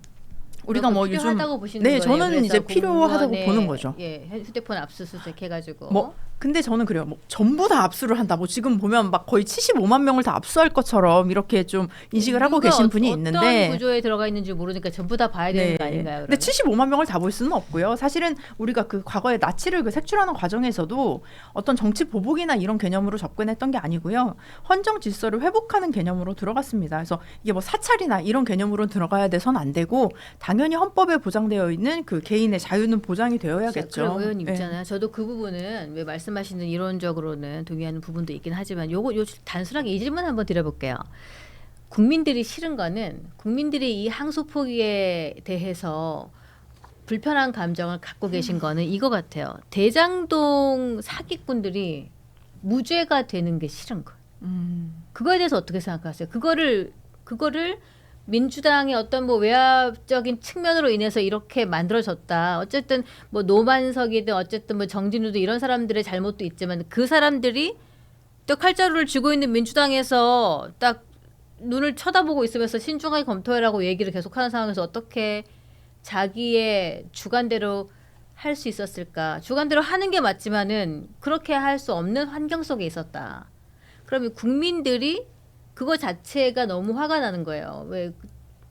우리가 뭐 요즘 필요하다고 보시는 네, 거예요. 저는 그래서 이제 필요하다고 공무원의, 보는 거죠. 예, 휴대폰 압수수색 해가지고. 뭐 근데 저는 그래요. 뭐 전부 다 압수를 한다. 뭐 지금 보면 막 거의 75만 명을 다 압수할 것처럼 이렇게 좀 인식을 하고 누가 계신 분이 어떤 있는데 구조에 들어가 있는지 모르니까 전부 다 봐야 되는 거 아닌가요? 근데 75만 명을 다 볼 수는 없고요. 사실은 우리가 그 과거에 나치를 그 색출하는 과정에서도 어떤 정치 보복이나 이런 개념으로 접근했던 게 아니고요. 헌정 질서를 회복하는 개념으로 들어갔습니다. 그래서 이게 뭐 사찰이나 이런 개념으로 들어가야 돼서는 안 되고 당연히 헌법에 보장되어 있는 그 개인의 자유는 보장이 되어야겠죠. 그럼 의원님 네. 있잖아요. 저도 그 부분은 왜 말씀하시는 이론적으로는 동의하는 부분도 있긴 하지만 요 단순하게 이 질문 한번 드려볼게요. 국민들이 싫은 거는 국민들이 이 항소 포기에 대해서 불편한 감정을 갖고 계신 거는 이거 같아요. 대장동 사기꾼들이 무죄가 되는 게 싫은 거예요. 그거에 대해서 어떻게 생각하세요? 그거를 민주당의 어떤 뭐 외압적인 측면으로 인해서 이렇게 만들어졌다. 어쨌든 뭐 노만석이든 어쨌든 뭐 정진우도 이런 사람들의 잘못도 있지만 그 사람들이 또 칼자루를 쥐고 있는 민주당에서 딱 눈을 쳐다보고 있으면서 신중하게 검토해라고 얘기를 계속하는 상황에서 어떻게 자기의 주관대로 할 수 있었을까? 주관대로 하는 게 맞지만은 그렇게 할 수 없는 환경 속에 있었다. 그러면 국민들이 그거 자체가 너무 화가 나는 거예요. 왜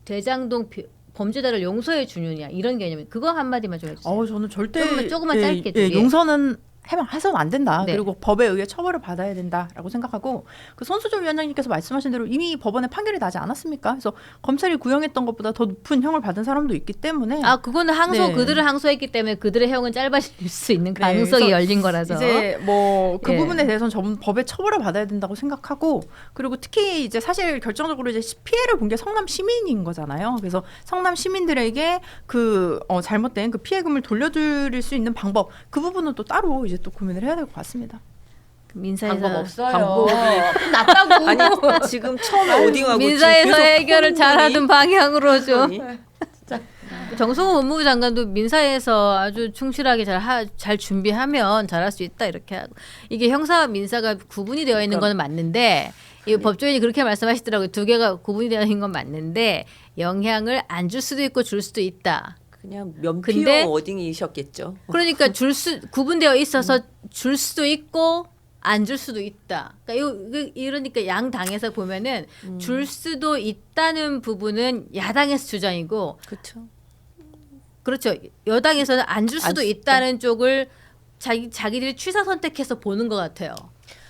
대장동 범죄자를 용서해 주느냐 이런 개념이 그거 한마디만 좀 해주세요. 저는 절대 조금만 짧게 좀, 예. 용서는 해서는 안 된다. 네. 그리고 법에 의해 처벌을 받아야 된다라고 생각하고 그 손수정 위원장님께서 말씀하신 대로 이미 법원에 판결이 나지 않았습니까? 그래서 검찰이 구형했던 것보다 더 높은 형을 받은 사람도 있기 때문에 그거는 항소 네. 그들을 항소했기 때문에 그들의 형은 짧아질 수 있는 네, 가능성이 그래서 열린 거라서 이제 뭐 그 예. 부분에 대해서는 저는 법에 처벌을 받아야 된다고 생각하고 그리고 특히 이제 사실 결정적으로 이제 피해를 본 게 성남 시민인 거잖아요. 그래서 성남 시민들에게 그 잘못된 그 피해금을 돌려드릴 수 있는 방법 그 부분은 또 따로 이제 또 고민을 해야 될 것 같습니다. 민사에서 방법 없어요. 방법이 낫다고. 아니 지금 처음에 오딩하고 민사에서 지금 계속 해결을 폰이 잘하는 방향으로 좀. 폰이 정성호 법무부 장관도 민사에서 아주 충실하게 잘 준비하면 잘할 수 있다 이렇게 하고 이게 형사와 민사가 구분이 되어 있는 건 맞는데 이 법조인이 그렇게 말씀하시더라고요. 두 개가 구분이 되어 있는 건 맞는데 영향을 안 줄 수도 있고 줄 수도 있다. 그냥 근데- 면피용 워딩이셨겠죠. 그러니까 구분되어 있어서 줄 수도 있고 안 줄 수도 있다. 그러니까 이러니까 양 당에서 보면은 줄 수도 있다는 부분은 야당에서 주장이고 그렇죠. 그렇죠. 여당에서는 안 줄 안 수도 수- 있다는 쪽을 자기들이 취사 선택해서 보는 것 같아요.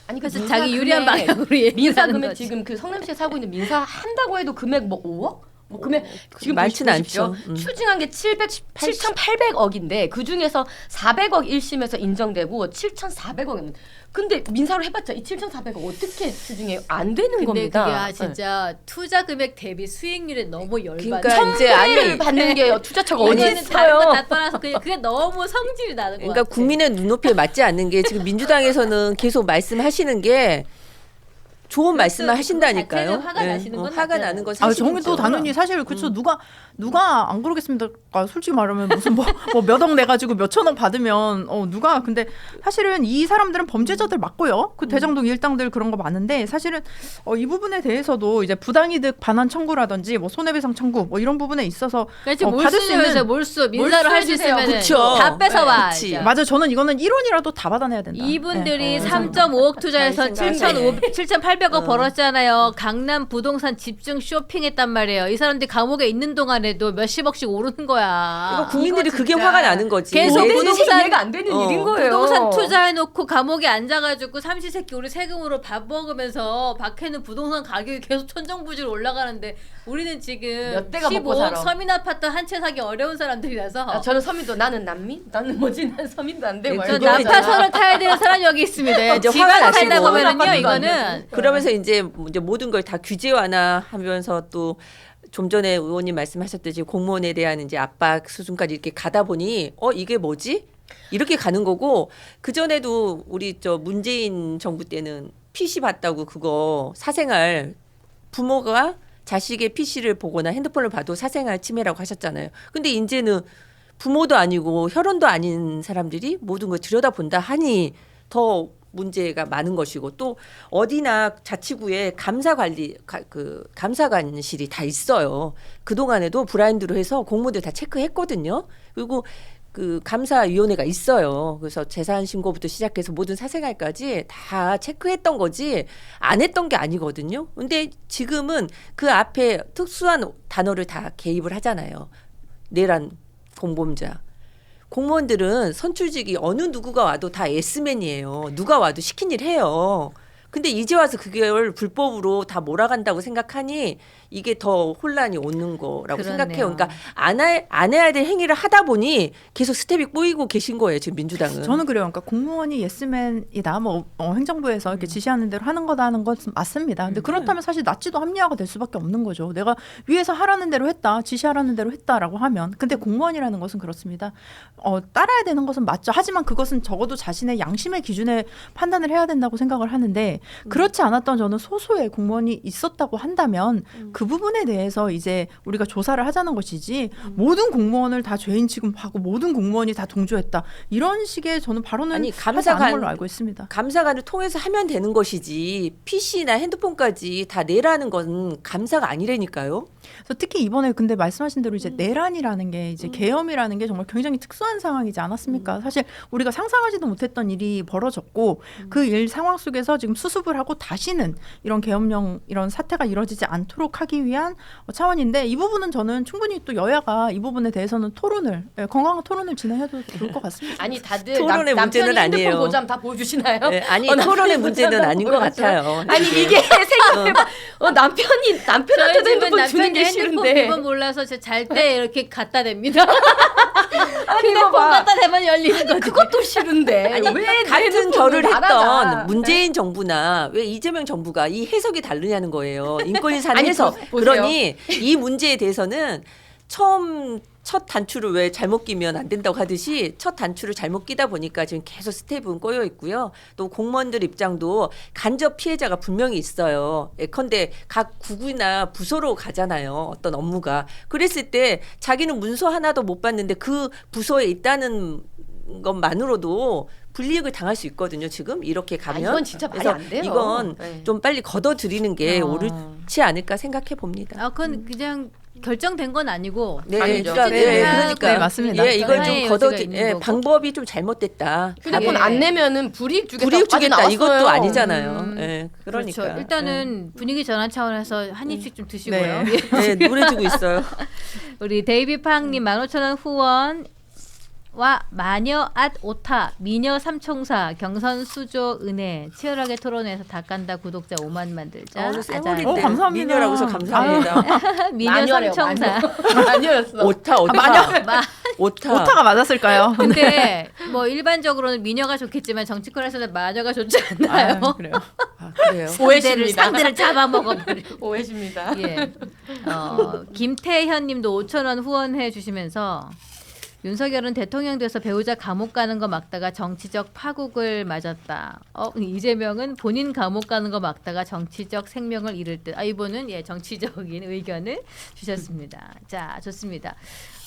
아니 그래서 민사 자기 유리한 금액, 방향으로 얘기를 민사 하는 금액 거지. 지금 그 성남시에서 하고 있는 민사 한다고 해도 금액 뭐 5억? 뭐 금액 지금 많지는 보십시오. 않죠. 추징한 게 7,800억인데 그 중에서 400억 1심에서 인정되고 7,400억이면 근데 민사로 해봤자 이 7,400억 어떻게 추징해요? 안 되는 근데 겁니다. 그게 진짜 투자 금액 대비 수익률에 너무 열받아. 그러니까 이제 천배를 받는 게 투자처가 어디 이제는 다른 있어요? 건다 떠나서 그게 너무 성질이 나는 거 그러니까 같아. 국민의 눈높이에 맞지 않는 게 지금 민주당에서는 계속 말씀하시는 게 좋은 말씀을 그거 하신다니까요. 자체는 화가 나시는 건 화가 맞잖아요. 나는 건 아, 사실이죠. 저기도 당연히 사실 그렇죠. 누가 안 그러겠습니까? 솔직히 말하면 무슨 뭐 몇 억 내가지고 몇 천억 받으면 누가 근데 사실은 이 사람들은 범죄자들 맞고요. 그 대장동 일당들 그런 거 많은데 사실은 이 부분에 대해서도 이제 부당이득 반환 청구라든지 뭐 손해배상 청구 뭐 이런 부분에 있어서 그러니까 받을 수 있는 몰수 민사로 할 수 해주세요. 있으면 그쵸. 다 뺏어와. 그치. 진짜. 맞아 저는 이거는 1원이라도 다 받아내야 된다. 이분들이 네. 3.5억 투자해서 잘 생각하네. 7,800억 벌었잖아요. 강남 부동산 집중 쇼핑했단 말이에요. 이 사람들이 감옥에 있는 동안에도 몇십억씩 오르는 거야. 이거 국민들이 이거 그게 진짜 화가 나는 거지. 계속 왜 부동산- 이해가 안 되는 일인 거예요. 부동산 투자해놓고 감옥에 앉아가지고 삼시세끼 우리 세금으로 밥 먹으면서 박해는 부동산 가격이 계속 천정부지로 올라가는데 우리는 지금 몇 대가 먹고 15억 살아. 서민 아파트 한 채 사기 어려운 사람들이라서 아, 저는 서민도 나는 난민? 나는 뭐지? 난 서민도 안 돼. 뭐 저 이러고 난타선을 타야 되는 사람이 여기 있습니다. 이제 지방 화가 살다 나시고. 보면은요 아파트도 안 이거는 그러면서 이제 모든 걸 다 규제 완화하면서 또 좀 전에 의원님 말씀하셨듯이 공무원에 대한 이제 압박 수준까지 이렇게 가다 보니 이게 뭐지? 이렇게 가는 거고 그 전에도 우리 저 문재인 정부 때는 PC 봤다고 그거 사생활 부모가 자식의 PC를 보거나 핸드폰을 봐도 사생활 침해라고 하셨잖아요. 근데 이제는 부모도 아니고 혈연도 아닌 사람들이 모든 걸 들여다본다 하니 더 문제가 많은 것이고 또 어디나 자치구에 감사관실이 다 있어요. 그 동안에도 브라인드로 해서 공무원들 다 체크했거든요. 그리고 그 감사위원회가 있어요. 그래서 재산 신고부터 시작해서 모든 사생활까지 다 체크했던 거지 안 했던 게 아니거든요. 근데 지금은 그 앞에 특수한 단어를 다 개입을 하잖아요. 내란 공범자. 공무원들은 선출직이 어느 누구가 와도 다 예스맨이에요. 누가 와도 시킨 일 해요. 근데 이제 와서 그걸 불법으로 다 몰아간다고 생각하니 이게 더 혼란이 오는 거라고 그렇네요. 생각해요. 그러니까 안 해야 될 행위를 하다 보니 계속 스텝이 꼬이고 계신 거예요. 지금 민주당은. 저는 그래요. 그러니까 공무원이 예스맨이다. 뭐 행정부에서 이렇게 지시하는 대로 하는 거다는 건 맞습니다. 근데 그렇다면 사실 낫지도 합리화가 될 수밖에 없는 거죠. 내가 위에서 하라는 대로 했다, 지시하라는 대로 했다라고 하면. 근데 공무원이라는 것은 그렇습니다. 따라야 되는 것은 맞죠. 하지만 그것은 적어도 자신의 양심의 기준에 판단을 해야 된다고 생각을 하는데 그렇지 않았던 저는 소수의 공무원이 있었다고 한다면 그 부분에 대해서 이제 우리가 조사를 하자는 것이지 모든 공무원을 다 죄인 취급하고 모든 공무원이 다 동조했다 이런 식의 저는 발언은 아니, 하지 않은 걸로 알고 있습니다. 감사관을 통해서 하면 되는 것이지 PC나 핸드폰까지 다 내라는 건 감사가 아니라니까요. 그래서 특히 이번에 근데 말씀하신 대로 이제 내란이라는 게 이제 계엄이라는 게 정말 굉장히 특수한 상황이지 않았습니까? 사실 우리가 상상하지도 못했던 일이 벌어졌고 그 일 상황 속에서 지금 수습을 하고 다시는 이런 계엄령 이런 사태가 이뤄지지 않도록 하기 위한 차원인데 이 부분은 저는 충분히 또 여야가 이 부분에 대해서는 건강한 토론을 진행해도 좋을 것 같습니다. 아니 다들 토론의 문제는 남편이 핸드폰 아니에요. 고장 다 보여주시나요? 네, 아니 남편이 토론의 문제는 고장 다 아닌 것 보여주세요? 같아요. 아니 이게 생각해봐. 남편한테도 핸드폰 주는 게 핸드폰 싫은데. 비번 몰라서 잘 때 이렇게 갖다 댑니다. 아니 핸드폰 봐봐. 갖다 대면 열리는 거지. 그것도 싫은데. 아니 왜 같은 결을 말하자. 했던 문재인 정부나 왜 이재명 정부가 이 해석이 다르냐는 거예요. 인권위 산 아니, 해석. 보세요. 그러니 이 문제에 대해서는 처음 첫 단추를 왜 잘못 끼면 안 된다고 하듯이 첫 단추를 잘못 끼다 보니까 지금 계속 스텝은 꼬여 있고요. 또 공무원들 입장도 간접 피해자가 분명히 있어요. 예컨대 각 구구나 부서로 가잖아요. 어떤 업무가. 그랬을 때 자기는 문서 하나도 못 봤는데 그 부서에 있다는 것만으로도 불이익을 당할 수 있거든요. 지금 이렇게 가면. 이건 진짜 말이 그래서 안 돼요. 이건 네. 좀 빨리 걷어들이는 게 옳지 않을까 생각해 봅니다. 아, 그건 그냥 결정된 건 아니고 네, 아니죠. 그러니까, 네, 그러니까 네, 맞습니다. 예, 이걸 좀 하나의 걷어 여지가 있는 예, 거고. 방법이 좀 잘못됐다. 휴대폰 예. 안 내면은 불이익 주겠다. 불이익 주겠다 이것도 아니잖아요. 음, 예, 그러니까. 그렇죠. 일단은 분위기 전환 차원에서 한 입씩 좀 드시고요. 네. 예, 노래 주고 있어요. 우리 데이비 팡님 15,000원 후원. 와 마녀 앗 오타 미녀 삼총사 경선 수조 은혜 치열하게 토론해서 닦간다 구독자 5만 만들자. 오늘 아자. 쌩얼인데 감사합니다. 미녀라고 해서 감사합니다. 미녀 마녀래요, 삼총사. 아니었어. 오타. 마- 오타. 오타가 맞았을까요? 근데 뭐 일반적으로는 미녀가 좋겠지만 정치권에서는 마녀가 좋지 않나요? 그래요. 아, 그래요. 오해십니다. 상대를 잡아먹어버려. 오해십니다. 예. 김태현님도 5,000원 후원해 주시면서 윤석열은 대통령 돼서 배우자 감옥 가는 거 막다가 정치적 파국을 맞았다. 이재명은 본인 감옥 가는 거 막다가 정치적 생명을 잃을 듯. 이분은 예 정치적인 의견을 주셨습니다. 자 좋습니다.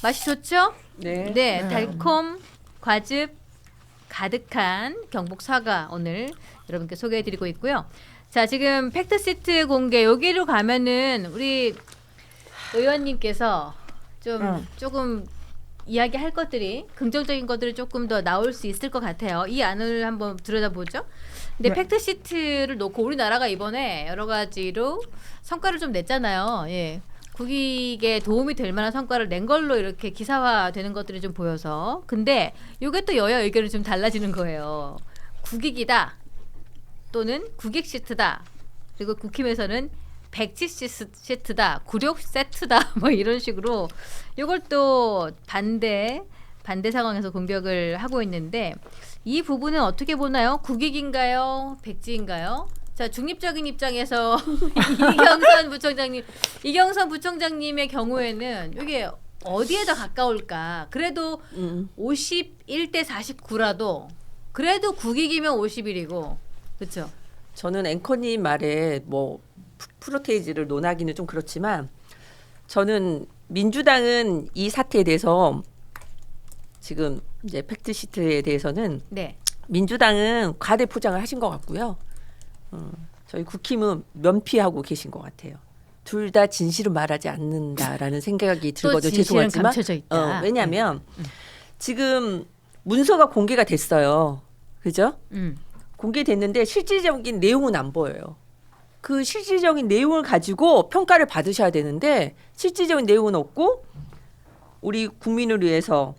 맛이 좋죠? 네. 네, 달콤 과즙 가득한 경북 사과 오늘 여러분께 소개해드리고 있고요. 자 지금 팩트시트 공개 여기로 가면은 우리 의원님께서 좀 조금 이야기할 것들이 긍정적인 것들이 조금 더 나올 수 있을 것 같아요. 이 안을 한번 들여다보죠. 근데 네. 팩트시트를 놓고 우리나라가 이번에 여러 가지로 성과를 좀 냈잖아요. 예. 국익에 도움이 될 만한 성과를 낸 걸로 이렇게 기사화되는 것들이 좀 보여서 근데 이게 또 여야 의견이 좀 달라지는 거예요. 국익이다 또는 국익 시트다 그리고 국힘에서는 백지 시트다 굴욕 세트다 뭐 이런 식으로 이걸 또 반대 상황에서 공격을 하고 있는데 이 부분은 어떻게 보나요? 국익인가요? 백지인가요? 자 중립적인 입장에서 이경선 부총장님의 경우에는 이게 어디에 더 가까울까? 그래도 51대 49라도 그래도 국익이면 51이고 그렇죠? 저는 앵커님 말에 뭐 프로테이지를 논하기는 좀 그렇지만 저는 민주당은 이 사태에 대해서 지금 이제 팩트 시트에 대해서는 네. 민주당은 과대 포장을 하신 것 같고요. 저희 국힘은 면피하고 계신 것 같아요. 둘 다 진실을 말하지 않는다라는 생각이 또 들거든요. 진실은 죄송하지만 감춰져 있다. 왜냐하면 지금 문서가 공개가 됐어요. 그죠? 공개됐는데 실질적인 내용은 안 보여요. 그 실질적인 내용을 가지고 평가를 받으셔야 되는데 실질적인 내용은 없고 우리 국민을 위해서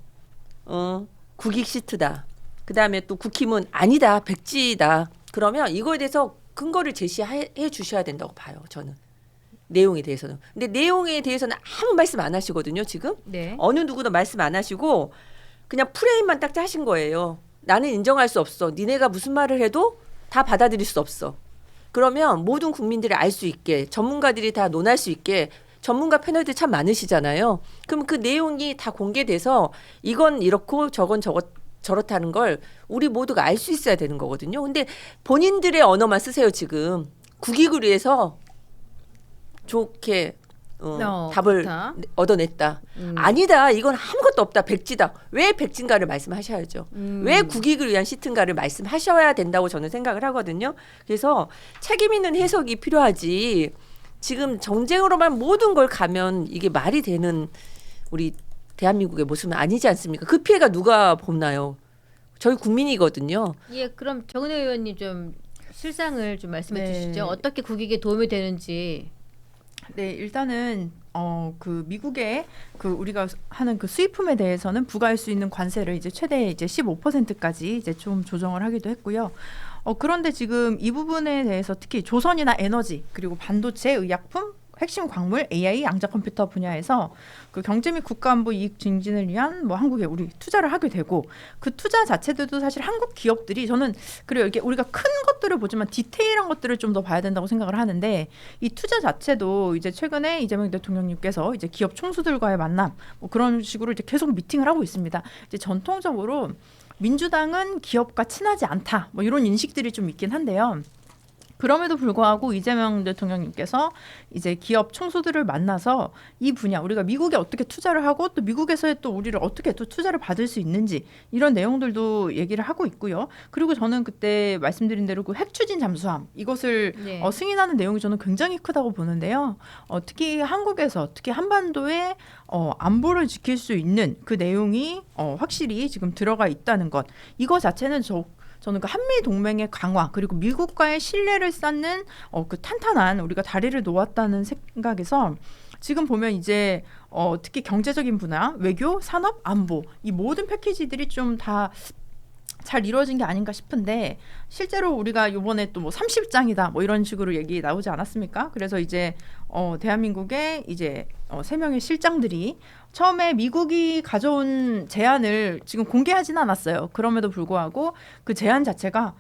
국익 시트다. 그다음에 또 국힘은 아니다. 백지다. 그러면 이거에 대해서 근거를 제시해 주셔야 된다고 봐요. 저는. 내용에 대해서는. 근데 내용에 대해서는 아무 말씀 안 하시거든요. 지금. 네. 어느 누구도 말씀 안 하시고 그냥 프레임만 딱 하신 거예요. 나는 인정할 수 없어. 니네가 무슨 말을 해도 다 받아들일 수 없어. 그러면 모든 국민들이 알 수 있게 전문가들이 다 논할 수 있게 전문가 패널들 참 많으시잖아요. 그럼 그 내용이 다 공개돼서 이건 이렇고 저건 저렇다는 걸 우리 모두가 알 수 있어야 되는 거거든요. 근데 본인들의 언어만 쓰세요. 지금 국익을 위해서 좋게 답을 그렇다. 얻어냈다. 아니다. 이건 아무것도 없다. 백지다. 왜 백진가를 말씀하셔야죠. 왜 국익을 위한 시트인가를 말씀하셔야 된다고 저는 생각을 하거든요. 그래서 책임 있는 해석이 필요하지. 지금 정쟁으로만 모든 걸 가면 이게 말이 되는 우리 대한민국의 모습은 아니지 않습니까? 그 피해가 누가 보나요? 저희 국민이거든요. 예, 그럼 정은혜 의원님 좀 실상을 좀 말씀해 네. 주시죠. 어떻게 국익에 도움이 되는지. 네, 일단은 그 미국의 그 우리가 하는 그 수입품에 대해서는 부과할 수 있는 관세를 이제 최대 이제 15%까지 이제 좀 조정을 하기도 했고요. 그런데 지금 이 부분에 대해서 특히 조선이나 에너지 그리고 반도체, 의약품, 핵심 광물, AI, 양자 컴퓨터 분야에서 그 경제 및 국가안보 이익 증진을 위한 뭐 한국에 우리 투자를 하게 되고 그 투자 자체들도 사실 한국 기업들이 저는 그래요. 이게 우리가 큰 것들을 보지만 디테일한 것들을 좀 더 봐야 된다고 생각을 하는데 이 투자 자체도 이제 최근에 이재명 대통령님께서 이제 기업 총수들과의 만남 뭐 그런 식으로 이제 계속 미팅을 하고 있습니다. 이제 전통적으로 민주당은 기업과 친하지 않다 뭐 이런 인식들이 좀 있긴 한데요. 그럼에도 불구하고 이재명 대통령님께서 이제 기업 총수들을 만나서 이 분야 우리가 미국에 어떻게 투자를 하고 또 미국에서의 또 우리를 어떻게 또 투자를 받을 수 있는지 이런 내용들도 얘기를 하고 있고요. 그리고 저는 그때 말씀드린 대로 그 핵 추진 잠수함 이것을 네. 승인하는 내용이 저는 굉장히 크다고 보는데요. 특히 한국에서 특히 한반도에 안보를 지킬 수 있는 그 내용이 확실히 지금 들어가 있다는 것 이거 자체는 저는 그 한미 동맹의 강화 그리고 미국과의 신뢰를 쌓는 그 탄탄한 우리가 다리를 놓았다는 생각에서 지금 보면 이제 특히 경제적인 분야, 외교, 산업, 안보 이 모든 패키지들이 좀 다 잘 이루어진 게 아닌가 싶은데 실제로 우리가 이번에 또 뭐 30장이다 뭐 이런 식으로 얘기 나오지 않았습니까? 그래서 이제 대한민국의 이제 3명의 실장들이 처음에 미국이 가져온 제안을 지금 공개하진 않았어요. 그럼에도 불구하고 그 제안 자체가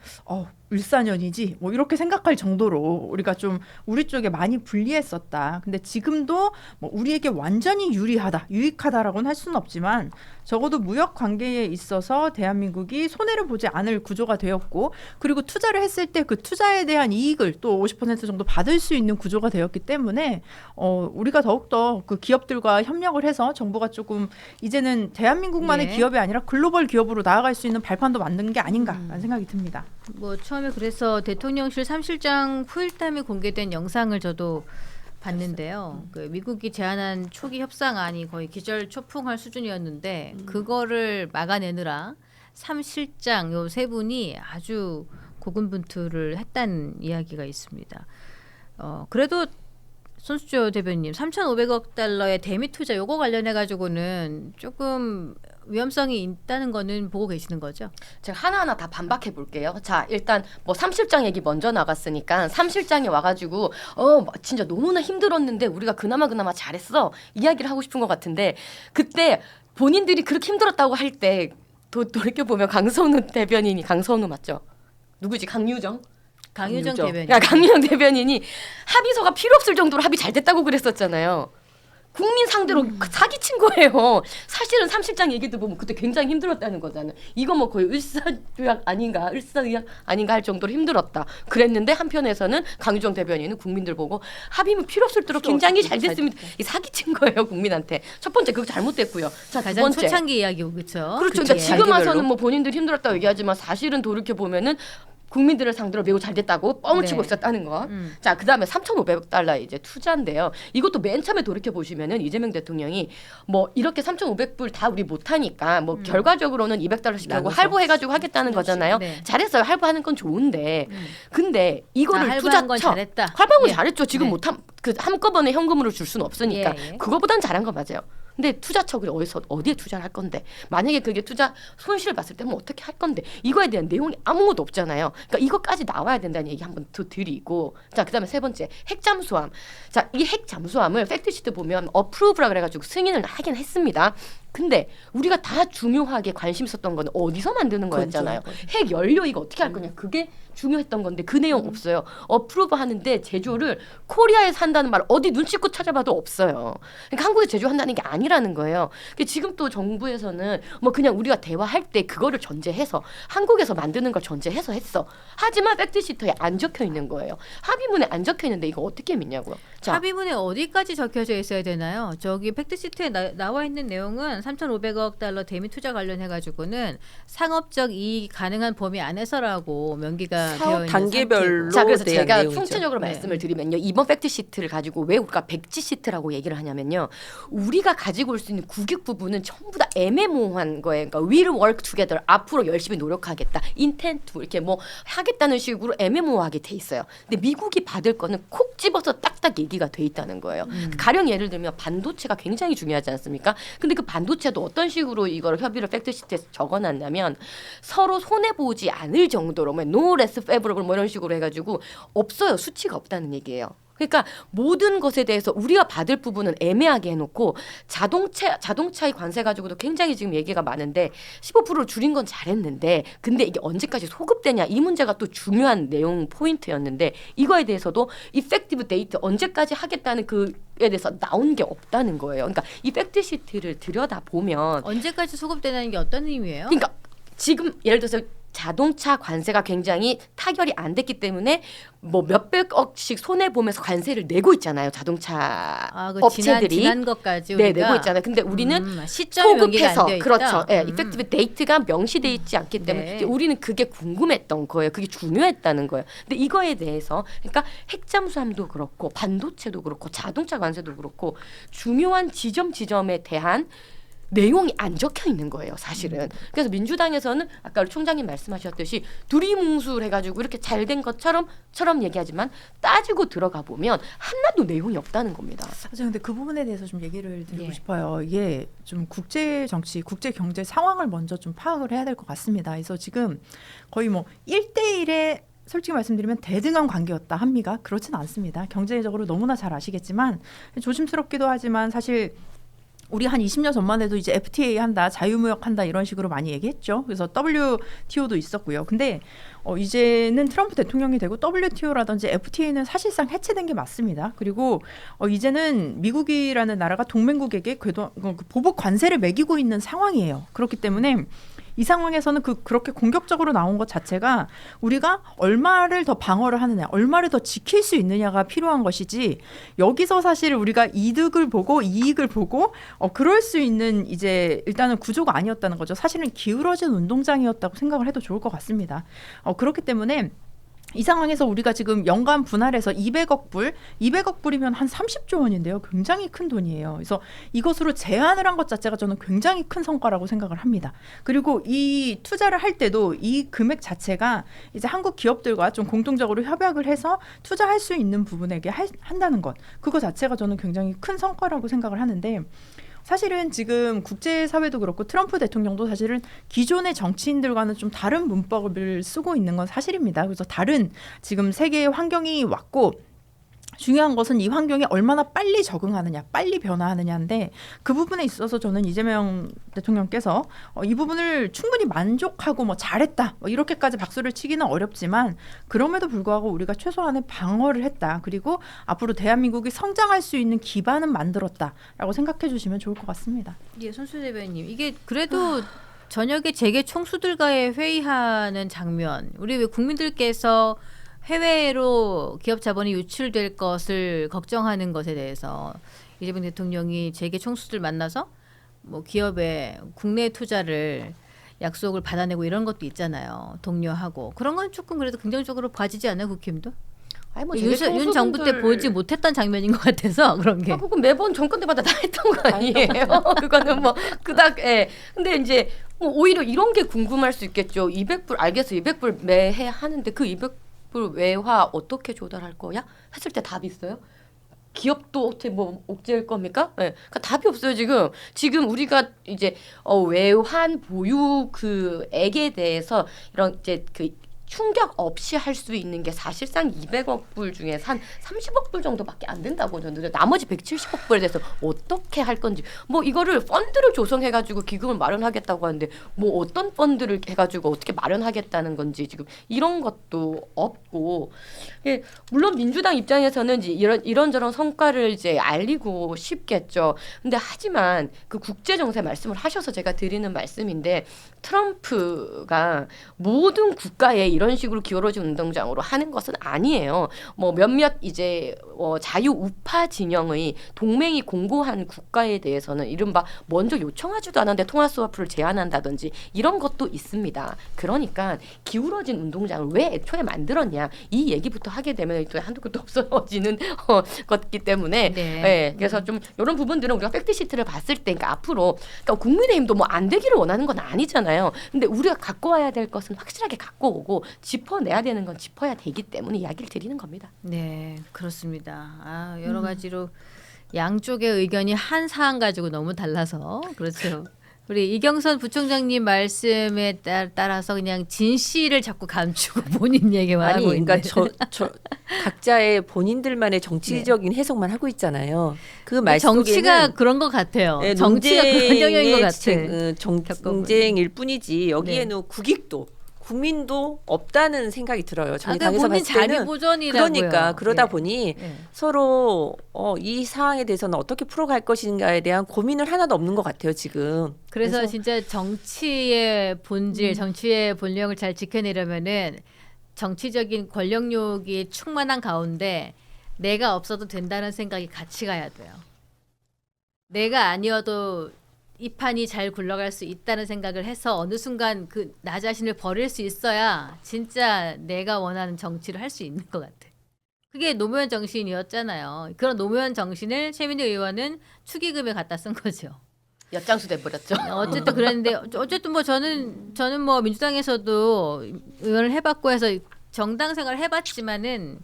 일사년이지 뭐 이렇게 생각할 정도로 우리가 좀 우리 쪽에 많이 불리했었다. 근데 지금도 뭐 우리에게 완전히 유익하다라고는 할 수는 없지만 적어도 무역 관계에 있어서 대한민국이 손해를 보지 않을 구조가 되었고 그리고 투자를 했을 때 그 투자에 대한 이익을 또 50% 정도 받을 수 있는 구조가 되었기 때문에 우리가 더욱더 그 기업들과 협력을 해서 정부가 조금 이제는 대한민국만의 네. 기업이 아니라 글로벌 기업으로 나아갈 수 있는 발판도 만드는 게 아닌가라는 생각이 듭니다. 뭐 처음에 그래서 대통령실 3실장 후일담이 공개된 영상을 저도 봤는데요. 그 미국이 제안한 초기 협상안이 거의 기절 초풍할 수준이었는데 그거를 막아내느라 3실장 요 세 분이 아주 고군분투를 했다는 이야기가 있습니다. 그래도 손수조 대변인 3,500억 달러의 대미 투자 요거 관련해 가지고는 조금 위험성이 있다는 거는 보고 계시는 거죠? 제가 하나하나 다 반박해 볼게요. 자, 일단 뭐 3실장 얘기 먼저 나갔으니까 3실장이 와가지고 진짜 너무나 힘들었는데 우리가 그나마 잘했어 이야기를 하고 싶은 것 같은데 그때 본인들이 그렇게 힘들었다고 할 때 돌이켜 보면 강선우 대변인이 강선우 맞죠? 누구지? 강유정 대변인. 야, 강유정 대변인이 합의서가 필요 없을 정도로 합의 잘 됐다고 그랬었잖아요. 국민 상대로 사기친 거예요. 사실은 3실장 얘기도 보면 그때 굉장히 힘들었다는 거잖아요. 이거 뭐 거의 을사의학 아닌가 할 정도로 힘들었다. 그랬는데 한편에서는 강유정 대변인은 국민들 보고 합의면 필요 없을 정도로 굉장히 잘 됐습니다. 이 사기친 거예요 국민한테. 첫 번째 그거 잘못됐고요. 자, 두 가장 번째. 초창기 이야기고 그렇죠. 그렇죠. 그러니까 지금 와서는 뭐 본인들 힘들었다고 얘기하지만 사실은 돌이켜 보면은 국민들을 상대로 매우 잘 됐다고 뻥을 치고 있었다는 거. 자, 그다음에 3,500달러 이제 투자인데요. 이것도 맨 처음에 돌이켜 보시면은 이재명 대통령이 뭐 이렇게 3,500불 다 우리 못 하니까 뭐 결과적으로는 200달러씩 하고 할부해 가지고 하겠다는 거잖아요. 네. 잘했어요. 할부하는 건 좋은데. 근데 이거를 할부한 건 투자처 잘했다. 할부한 건 예. 잘했죠. 지금 네. 못함 그 한꺼번에 현금으로 줄 수는 없으니까 예. 그거보단 잘한 거 맞아요. 근데 투자처를 어디에 투자를 할 건데 만약에 그게 투자 손실을 봤을 때 뭐 어떻게 할 건데 이거에 대한 내용이 아무것도 없잖아요. 그러니까 이것까지 나와야 된다는 얘기 한번 더 드리고 자 그다음에 세 번째 핵잠수함. 자 이 핵잠수함을 팩트시트 보면 어프로브라 그래가지고 승인을 하긴 했습니다. 근데 우리가 다 중요하게 관심 있었던 건 어디서 만드는 거였잖아요. 핵 연료 이거 어떻게 할 거냐 그게 중요했던 건데 그 내용 없어요. 어프로브 하는데 제조를 코리아에서 한다는 말 어디 눈치 껏 찾아봐도 없어요. 그러니까 한국에 제조한다는 게 아니라는 거예요. 그러니까 지금 또 정부에서는 뭐 그냥 우리가 대화할 때 그거를 전제해서 한국에서 만드는 걸 전제해서 했어. 하지만 팩트시트에 안 적혀 있는 거예요. 합의문에 안 적혀 있는데 이거 어떻게 믿냐고요. 자, 합의문에 어디까지 적혀져 있어야 되나요? 저기 팩트시트에 나와 있는 내용은 3,500억 달러 대미 투자 관련해 가지고는 상업적 이익이 가능한 범위 안에서라고 명기가 되어 있는 단계별로 상태이고. 자, 그래서 대한 제가 내용이죠. 총체적으로 네. 말씀을 드리면요. 이번 팩트 시트를 가지고 왜 우리가 백지 시트라고 얘기를 하냐면요. 우리가 가지고 올 수 있는 국익 부분은 전부 다 애매모호한 거예요. 그러니까 we'll work together. 앞으로 열심히 노력하겠다. intent to 이렇게 뭐 하겠다는 식으로 애매모호하게 돼 있어요. 근데 미국이 받을 거는 콕 집어서 딱딱 얘기가 돼 있다는 거예요. 가령 예를 들면 반도체가 굉장히 중요하지 않습니까? 근데 그 반도체도 어떤 식으로 이걸 협의를 팩트 시트에서 적어놨냐면 서로 손해 보지 않을 정도로 뭐 no less favorable 뭐 이런 식으로 해가지고 없어요. 수치가 없다는 얘기예요. 그러니까 모든 것에 대해서 우리가 받을 부분은 애매하게 해놓고 자동차의 관세 가지고도 굉장히 지금 얘기가 많은데 15%를 줄인 건 잘했는데 근데 이게 언제까지 소급되냐 이 문제가 또 중요한 내용 포인트였는데 이거에 대해서도 이펙티브 데이트 언제까지 하겠다는 그에 대해서 나온 게 없다는 거예요. 그러니까 이 팩트 시트를 들여다보면 언제까지 소급되는 게 어떤 의미예요? 그러니까 지금 예를 들어서 자동차 관세가 굉장히 타결이 안 됐기 때문에 뭐 몇백억씩 손해 보면서 관세를 내고 있잖아요. 자동차 그 업체들이 지난 것까지 네, 우리가 내고 있잖아요. 근데 우리는 시점이 명기가 안 소급해서 되어 있다? 그렇죠. 예, 이펙티브 데이트가 명시돼 있지 않기 때문에 네. 이제 우리는 그게 궁금했던 거예요. 그게 중요했다는 거예요. 근데 이거에 대해서 그러니까 핵잠수함도 그렇고 반도체도 그렇고 자동차 관세도 그렇고 중요한 지점에 대한 내용이 안 적혀 있는 거예요, 사실은. 그래서 민주당에서는 아까 총장님 말씀하셨듯이 두리뭉술 해가지고 이렇게 잘된 것처럼 얘기하지만 따지고 들어가 보면 하나도 내용이 없다는 겁니다. 사실 근데 그 부분에 대해서 좀 얘기를 드리고 예. 싶어요. 이게 좀 국제 정치, 국제 경제 상황을 먼저 좀 파악을 해야 될 것 같습니다. 그래서 지금 거의 뭐 1대1의 솔직히 말씀드리면 대등한 관계였다 한미가 그렇진 않습니다. 경제적으로 너무나 잘 아시겠지만 조심스럽기도 하지만 사실 우리 한 20년 전만 해도 이제 FTA 한다, 자유무역 한다 이런 식으로 많이 얘기했죠. 그래서 WTO도 있었고요. 근데 이제는 트럼프 대통령이 되고 WTO라든지 FTA는 사실상 해체된 게 맞습니다. 그리고 이제는 미국이라는 나라가 동맹국에게 보복 관세를 매기고 있는 상황이에요. 그렇기 때문에 이 상황에서는 그렇게 공격적으로 나온 것 자체가 우리가 얼마를 더 방어를 하느냐, 얼마를 더 지킬 수 있느냐가 필요한 것이지 여기서 사실 우리가 이득을 보고 이익을 보고 그럴 수 있는 이제 일단은 구조가 아니었다는 거죠. 사실은 기울어진 운동장이었다고 생각을 해도 좋을 것 같습니다. 그렇기 때문에 이 상황에서 우리가 지금 연간 분할해서 200억 불이면 한 30조 원인데요. 굉장히 큰 돈이에요. 그래서 이것으로 제한을 한 것 자체가 저는 굉장히 큰 성과라고 생각을 합니다. 그리고 이 투자를 할 때도 이 금액 자체가 이제 한국 기업들과 좀 공동적으로 협약을 해서 투자할 수 있는 부분에게 한다는 것. 그거 자체가 저는 굉장히 큰 성과라고 생각을 하는데 사실은 지금 국제사회도 그렇고 트럼프 대통령도 사실은 기존의 정치인들과는 좀 다른 문법을 쓰고 있는 건 사실입니다. 그래서 다른 지금 세계의 환경이 왔고 중요한 것은 이 환경에 얼마나 빨리 적응하느냐, 빨리 변화하느냐인데 그 부분에 있어서 저는 이재명 대통령께서 이 부분을 충분히 만족하고 뭐 잘했다 뭐 이렇게까지 박수를 치기는 어렵지만 그럼에도 불구하고 우리가 최소한의 방어를 했다. 그리고 앞으로 대한민국이 성장할 수 있는 기반은 만들었다라고 생각해 주시면 좋을 것 같습니다. 예, 손수 대변님, 이게 그래도 저녁에 재계 총수들과의 회의하는 장면, 우리 왜 국민들께서 해외로 기업 자본이 유출될 것을 걱정하는 것에 대해서 이재명 대통령이 재계 총수들 만나서 뭐 기업의 국내 투자를 약속을 받아내고 이런 것도 있잖아요. 독려하고 그런 건 조금 그래도 긍정적으로 봐지지 않아요, 국힘도? 아니 뭐 윤 정부 때 보지 못했던 장면인 것 같아서 그런 게. 그건 매번 정권 때마다 다 했던 거 아니에요? 그거는 뭐 그닥 예. 근데 이제 뭐 오히려 이런 게 궁금할 수 있겠죠. 200불 알겠어. 200불 매해 하는데 그 200불 외화 어떻게 조달할 거야? 했을 때 답이 있어요? 기업도 어떻게 뭐 옥죄일 겁니까? 예. 그러니까 답이 없어요, 지금. 지금 우리가 이제 외환 보유 그액에 대해서 이런 이제 그 충격 없이 할 수 있는 게 사실상 200억 불 중에 한 30억 불 정도밖에 안 된다고 저는 나머지 170억 불에 대해서 어떻게 할 건지 뭐 이거를 펀드를 조성해가지고 기금을 마련하겠다고 하는데 뭐 어떤 펀드를 해가지고 어떻게 마련하겠다는 건지 지금 이런 것도 없고 예, 물론 민주당 입장에서는 이제 이런저런 성과를 이제 알리고 싶겠죠. 근데 하지만 그 국제 정세 말씀을 하셔서 제가 드리는 말씀인데 트럼프가 모든 국가에 이런 식으로 기울어진 운동장으로 하는 것은 아니에요. 뭐 몇몇 이제 자유 우파 진영의 동맹이 공고한 국가에 대해서는 이른바 먼저 요청하지도 않았는데 통화 스와프를 제한한다든지 이런 것도 있습니다. 그러니까 기울어진 운동장을 왜 애초에 만들었냐 이 얘기부터 하게 되면 또 한두 끝도 없어지는 것이기 때문에 네. 예, 그래서 좀 이런 부분들은 우리가 팩트시트를 봤을 때 그러니까 앞으로 그러니까 국민의힘도 뭐 안 되기를 원하는 건 아니잖아요. 근데 우리가 갖고 와야 될 것은 확실하게 갖고 오고 짚어내야 되는 건 짚어야 되기 때문에 이야기를 드리는 겁니다. 네, 그렇습니다. 여러 가지로 양쪽의 의견이 한 사안 가지고 너무 달라서 그렇죠. 우리 이경선 부총장님 말씀에 따라서 그냥 진실을 자꾸 감추고 본인 얘기만 아니, 하고 있는데. 그러니까 저 각자의 본인들만의 정치적인 해석만 하고 있잖아요. 그 말 정치가 속에는 그런 것 같아요. 예, 정치가 그런 영역인 것 같아. 겪어보니. 정쟁일 뿐이지 여기에는 국익도 국민도 없다는 생각이 들어요. 저희 당에서 본인 봤을 때는 자기 보전이라고요. 그러니까 그러다 예. 보니 예. 서로 이 상황에 대해서는 어떻게 풀어갈 것인가에 대한 고민을 하나도 없는 것 같아요 지금. 그래서 진짜 정치의 본질, 정치의 본령을 잘 지켜내려면은 정치적인 권력욕이 충만한 가운데 내가 없어도 된다는 생각이 같이 가야 돼요. 내가 아니어도 이 판이 잘 굴러갈 수 있다는 생각을 해서 어느 순간 그 나 자신을 버릴 수 있어야 진짜 내가 원하는 정치를 할 수 있는 것 같아. 그게 노무현 정신이었잖아요. 그런 노무현 정신을 최민희 의원은 축의금에 갖다 쓴 거죠. 엿장수 돼버렸죠. 어쨌든 그랬는데 어쨌든 뭐 저는 뭐 민주당에서도 의원을 해봤고 해서 정당 생활을 해봤지만은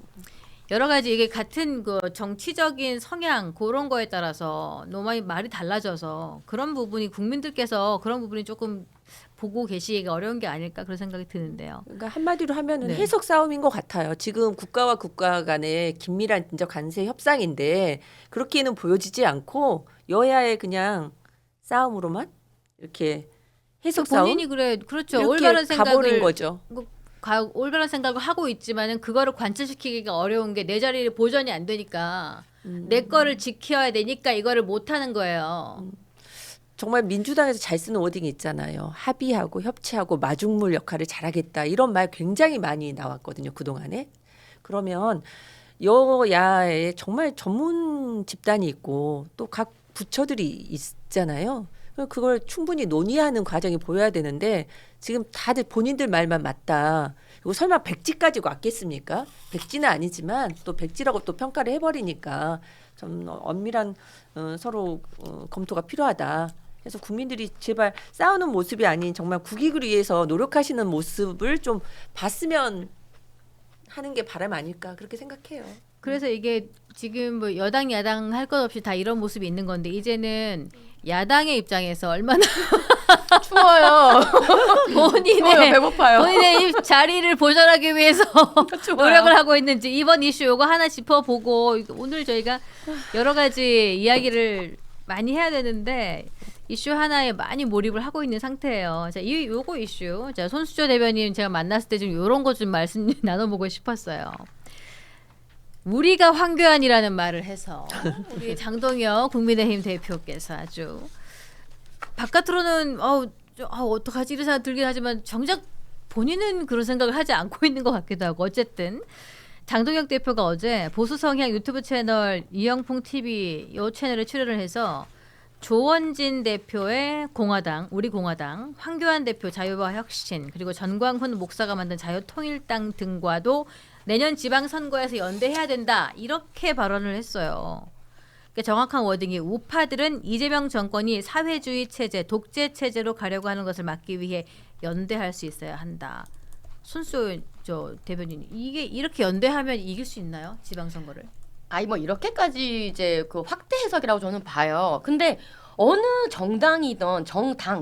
여러 가지 이게 같은 그 정치적인 성향 그런 거에 따라서 너무 많이 말이 달라져서 그런 부분이 국민들께서 그런 부분이 조금 보고 계시기가 어려운 게 아닐까 그런 생각이 드는데요. 그러니까 한마디로 하면은 네. 해석 싸움인 것 같아요. 지금 국가와 국가 간의 긴밀한 진짜 관세 협상인데 그렇게는 보여지지 않고 여야의 그냥 싸움으로만 이렇게 해석 싸움 본인이 그렇죠. 이렇게 올바른 가버린 생각을 거죠. 올바른 생각을 하고 있지만은 그거를 관철시키기가 어려운 게 내 자리를 보전이 안 되니까 내 거를 지켜야 되니까 이거를 못 하는 거예요. 정말 민주당에서 잘 쓰는 워딩이 있잖아요. 합의하고 협치하고 마중물 역할을 잘하겠다. 이런 말 굉장히 많이 나왔거든요. 그동안에. 그러면 여야에 정말 전문 집단이 있고 또 각 부처들이 있잖아요. 그걸 충분히 논의하는 과정이 보여야 되는데 지금 다들 본인들 말만 맞다. 이거 설마 백지까지 왔겠습니까? 백지는 아니지만 또 백지라고 또 평가를 해버리니까 좀 엄밀한 서로 검토가 필요하다. 그래서 국민들이 제발 싸우는 모습이 아닌 정말 국익을 위해서 노력하시는 모습을 좀 봤으면 하는 게 바람 아닐까 그렇게 생각해요. 그래서 이게 지금 뭐 여당 야당 할 것 없이 다 이런 모습이 있는 건데 이제는 야당의 입장에서 얼마나 추워요. 추워요. 본인의 배고파요. 본인의 이 자리를 보전하기 위해서 노력을 하고 있는지 이번 이슈 요거 하나 짚어보고 오늘 저희가 여러 가지 이야기를 많이 해야 되는데 이슈 하나에 많이 몰입을 하고 있는 상태예요. 자, 요거 이슈. 자, 손수조 대변인 제가 만났을 때 좀 요런 거 좀 말씀 나눠보고 싶었어요. 우리가 황교안이라는 말을 해서 우리 장동혁 국민의힘 대표께서 아주 바깥으로는 어떡하지 이런 생각 들긴 하지만 정작 본인은 그런 생각을 하지 않고 있는 것 같기도 하고 어쨌든 장동혁 대표가 어제 보수 성향 유튜브 채널 이영풍 TV 요 채널에 출연을 해서 조원진 대표의 공화당, 우리 공화당, 황교안 대표 자유와 혁신, 그리고 전광훈 목사가 만든 자유통일당 등과도 내년 지방선거에서 연대해야 된다. 이렇게 발언을 했어요. 그러니까 정확한 워딩이 우파들은 이재명 정권이 사회주의 체제, 독재 체제로 가려고 하는 것을 막기 위해 연대할 수 있어야 한다. 순수 대변인, 이게 이렇게 연대하면 이길 수 있나요? 지방선거를? 아니 뭐 이렇게까지 이제 그 확대 해석이라고 저는 봐요. 근데 어느 정당이든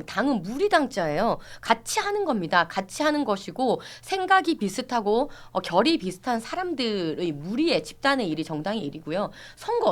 당은 무리당자예요. 같이 하는 겁니다. 같이 하는 것이고 생각이 비슷하고 결이 비슷한 사람들의 무리의 집단의 일이 정당의 일이고요.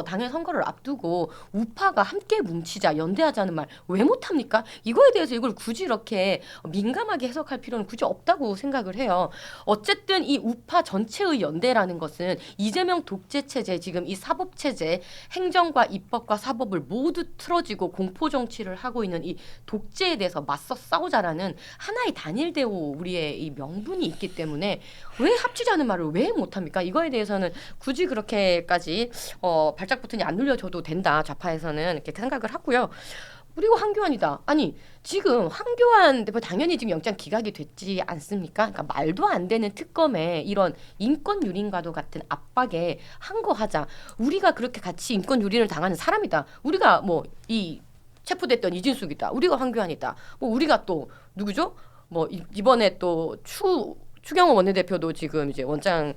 당연 선거를 앞두고 우파가 함께 뭉치자 연대하자는 말 왜 못합니까? 이거에 대해서 이걸 굳이 이렇게 민감하게 해석할 필요는 굳이 없다고 생각을 해요. 어쨌든 이 우파 전체의 연대라는 것은 이재명 독재 체제 지금 이 사법 체제 행정과 입법과 사법을 모두 틀어지고 공포 정치를 하고 있는 이 독재에 대해서 맞서 싸우자라는 하나의 단일 대우 우리의 이 명분이 있기 때문에 왜 합치자는 말을 왜 못합니까? 이거에 대해서는 굳이 그렇게까지 발작 버튼이 안 눌려줘도 된다. 좌파에서는 이렇게 생각을 하고요. 그리고 황교안이다. 아니 지금 황교안 대표 당연히 지금 영장 기각이 됐지 않습니까? 그러니까 말도 안 되는 특검에 이런 인권 유린과도 같은 압박에 항거하자. 우리가 그렇게 같이 인권 유린을 당하는 사람이다. 우리가 뭐 이 체포됐던 이진숙이다. 우리가 황교안이다. 뭐 우리가 또 누구죠? 뭐 이번에 또 추경호 원내대표도 지금 이제 영장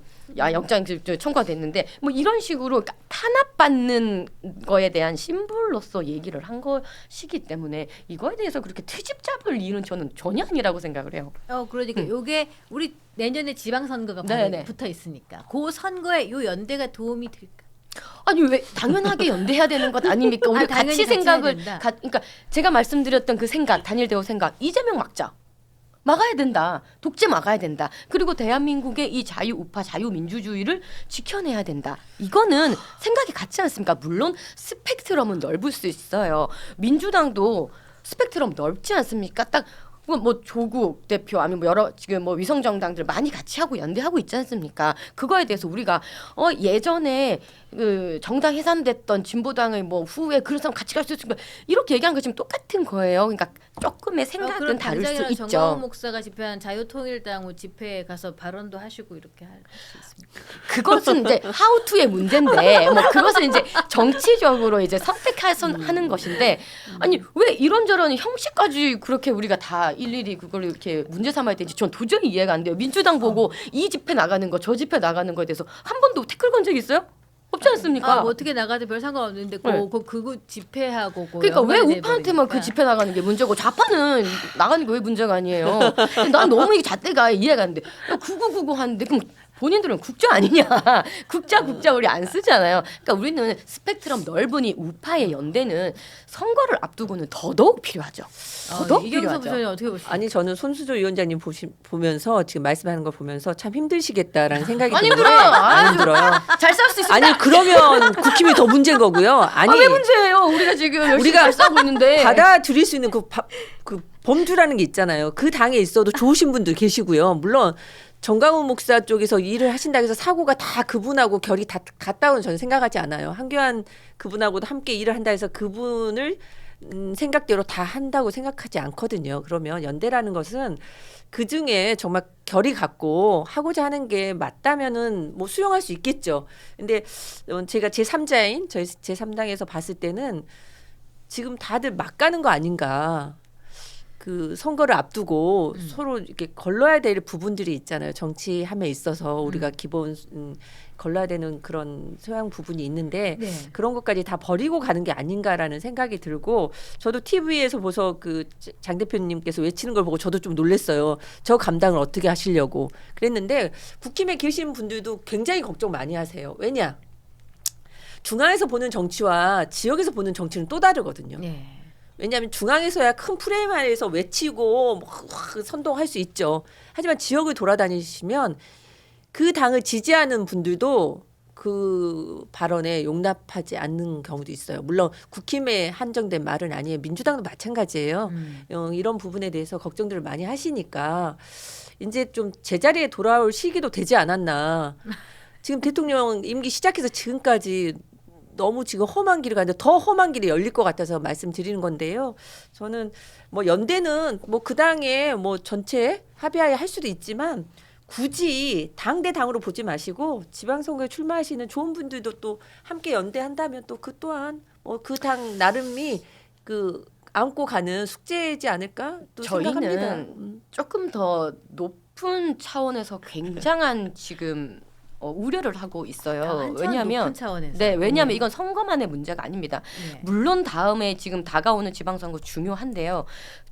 청구가 됐는데 뭐 이런 식으로 탄압받는 거에 대한 심볼로서 얘기를 한 것이기 때문에 이거에 대해서 그렇게 트집 잡을 일은 저는 전혀 아니라고 생각을 해요. 그러니까 요게 우리 내년에 지방선거가 네네. 붙어 있으니까 그 선거에 요 연대가 도움이 될까? 아니 왜 당연하게 연대해야 되는 것 아닙니까? 우리 당연히 같이 생각을 해야 된다. 그러니까 제가 말씀드렸던 그 생각 단일 대우 생각 이재명 막아야 된다. 독재 막아야 된다. 그리고 대한민국의 이 자유우파 자유민주주의를 지켜내야 된다. 이거는 생각이 같지 않습니까? 물론 스펙트럼은 넓을 수 있어요. 민주당도 스펙트럼 넓지 않습니까? 딱 뭐 조국 대표 아니면 뭐 여러 지금 뭐 위성 정당들 많이 같이 하고 연대하고 있지 않습니까? 그거에 대해서 우리가 예전에 그 정당 해산됐던 진보당의 뭐 후에 그런 사람 같이 갈 수 있을까 이렇게 얘기한 거 지금 똑같은 거예요. 그러니까 조금의 생각은 다를 수 있죠. 정광훈 목사가 집회한 자유통일당 집회에 가서 발언도 하시고 이렇게 할 수 있습니다. 그것은 이제 하우투의 문제인데 뭐 그것은 이제 정치적으로 이제 선택하는 것인데 아니 왜 이런저런 형식까지 그렇게 우리가 다 일일이 그걸 이렇게 문제 삼아야 되는지 전 도저히 이해가 안 돼요. 민주당 보고 이 집회 나가는 거 저 집회 나가는 거에 대해서 한 번도 태클 건 적 있어요? 없지 않습니까? 뭐 어떻게 나가도 별 상관없는데 그거 집회하고 그러니까 왜 우파한테만 그 집회 나가는 게 문제고 좌파는 나가는 게 왜 문제가 아니에요? 난 너무 이 잣대가 이해가 안 돼. 9999 하는데 그럼 본인들은 국자 아니냐? 국자 우리 안 쓰잖아요. 그러니까 우리는 스펙트럼 넓으니 우파의 연대는 선거를 앞두고는 더더욱 필요하죠. 더더욱 이경섭 필요하죠. 부장님 어떻게 보십니까? 아니 저는 손수조 위원장님 보면서 지금 말씀하는 걸 보면서 참 힘드시겠다라는 생각이 안 드는데 힘들어요. 안 힘들어요. 잘 싸울 수 있습니다. 아니 그러면 국힘이 더 문제인 거고요. 아니 왜 문제예요? 우리가 지금 열심히 우리가 잘 싸우고 있는데 받아들일 수 있는 그 범주라는 게 있잖아요. 그 당에 있어도 좋으신 분들 계시고요. 물론 정광훈 목사 쪽에서 일을 하신다고 해서 사고가 다 그분하고 결이 다 같다고는 저는 생각하지 않아요. 한교안 그분하고도 함께 일을 한다 해서 그분을 생각대로 다 한다고 생각하지 않거든요. 그러면 연대라는 것은 그중에 정말 결이 같고 하고자 하는 게 맞다면은 뭐 수용할 수 있겠죠. 근데 제가 제3자인 저희 제3당에서 봤을 때는 지금 다들 막 가는 거 아닌가. 그 선거를 앞두고 서로 이렇게 걸러야 될 부분들이 있잖아요. 정치함에 있어서 우리가 기본 걸러야 되는 그런 소양 부분이 있는데 네. 그런 것까지 다 버리고 가는 게 아닌가라는 생각이 들고 저도 TV에서 보서 그 장 대표님께서 외치는 걸 보고 저도 좀 놀랐어요. 저 감당을 어떻게 하시려고 그랬는데 국힘에 계신 분들도 굉장히 걱정 많이 하세요. 왜냐? 중앙에서 보는 정치와 지역에서 보는 정치는 또 다르거든요. 네. 왜냐하면 중앙에서야 큰 프레임 안에서 외치고 선동할 수 있죠. 하지만 지역을 돌아다니시면 그 당을 지지하는 분들도 그 발언에 용납하지 않는 경우도 있어요. 물론 국힘에 한정된 말은 아니에요. 민주당도 마찬가지예요. 이런 부분에 대해서 걱정들을 많이 하시니까 이제 좀 제자리에 돌아올 시기도 되지 않았나. 지금 대통령 임기 시작해서 지금까지 너무 지금 험한 길을 가는데 더 험한 길이 열릴 것 같아서 말씀드리는 건데요. 저는 뭐 연대는 뭐 그 당에 뭐 전체 합의하에 할 수도 있지만 굳이 당 대 당으로 보지 마시고 지방선거에 출마하시는 좋은 분들도 또 함께 연대한다면 또 그 또한 뭐 그 당 나름이 그 안고 가는 숙제이지 않을까 또 생각합니다. 저희는 조금 더 높은 차원에서 굉장한 지금 우려를 하고 있어요. 왜냐하면 왜냐하면 이건 선거만의 문제가 아닙니다. 네. 물론 다음에 지금 다가오는 지방선거 중요한데요.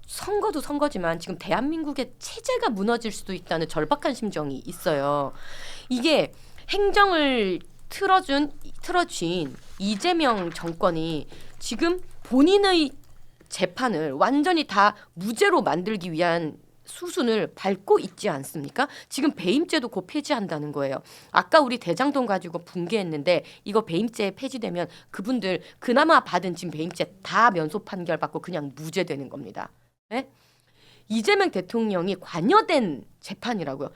선거도 선거지만 지금 대한민국의 체제가 무너질 수도 있다는 절박한 심정이 있어요. 이게 행정을 틀어준 이재명 정권이 지금 본인의 재판을 완전히 다 무죄로 만들기 위한 수순을 밟고 있지 않습니까? 지금 배임죄도 곧 폐지한다는 거예요. 아까 우리 대장동 가지고 붕괴했는데 이거 배임죄 폐지되면 그분들 그나마 받은 지금 배임죄 다 면소 판결 받고 그냥 무죄되는 겁니다. 예? 이재명 대통령이 관여된 재판이라고요.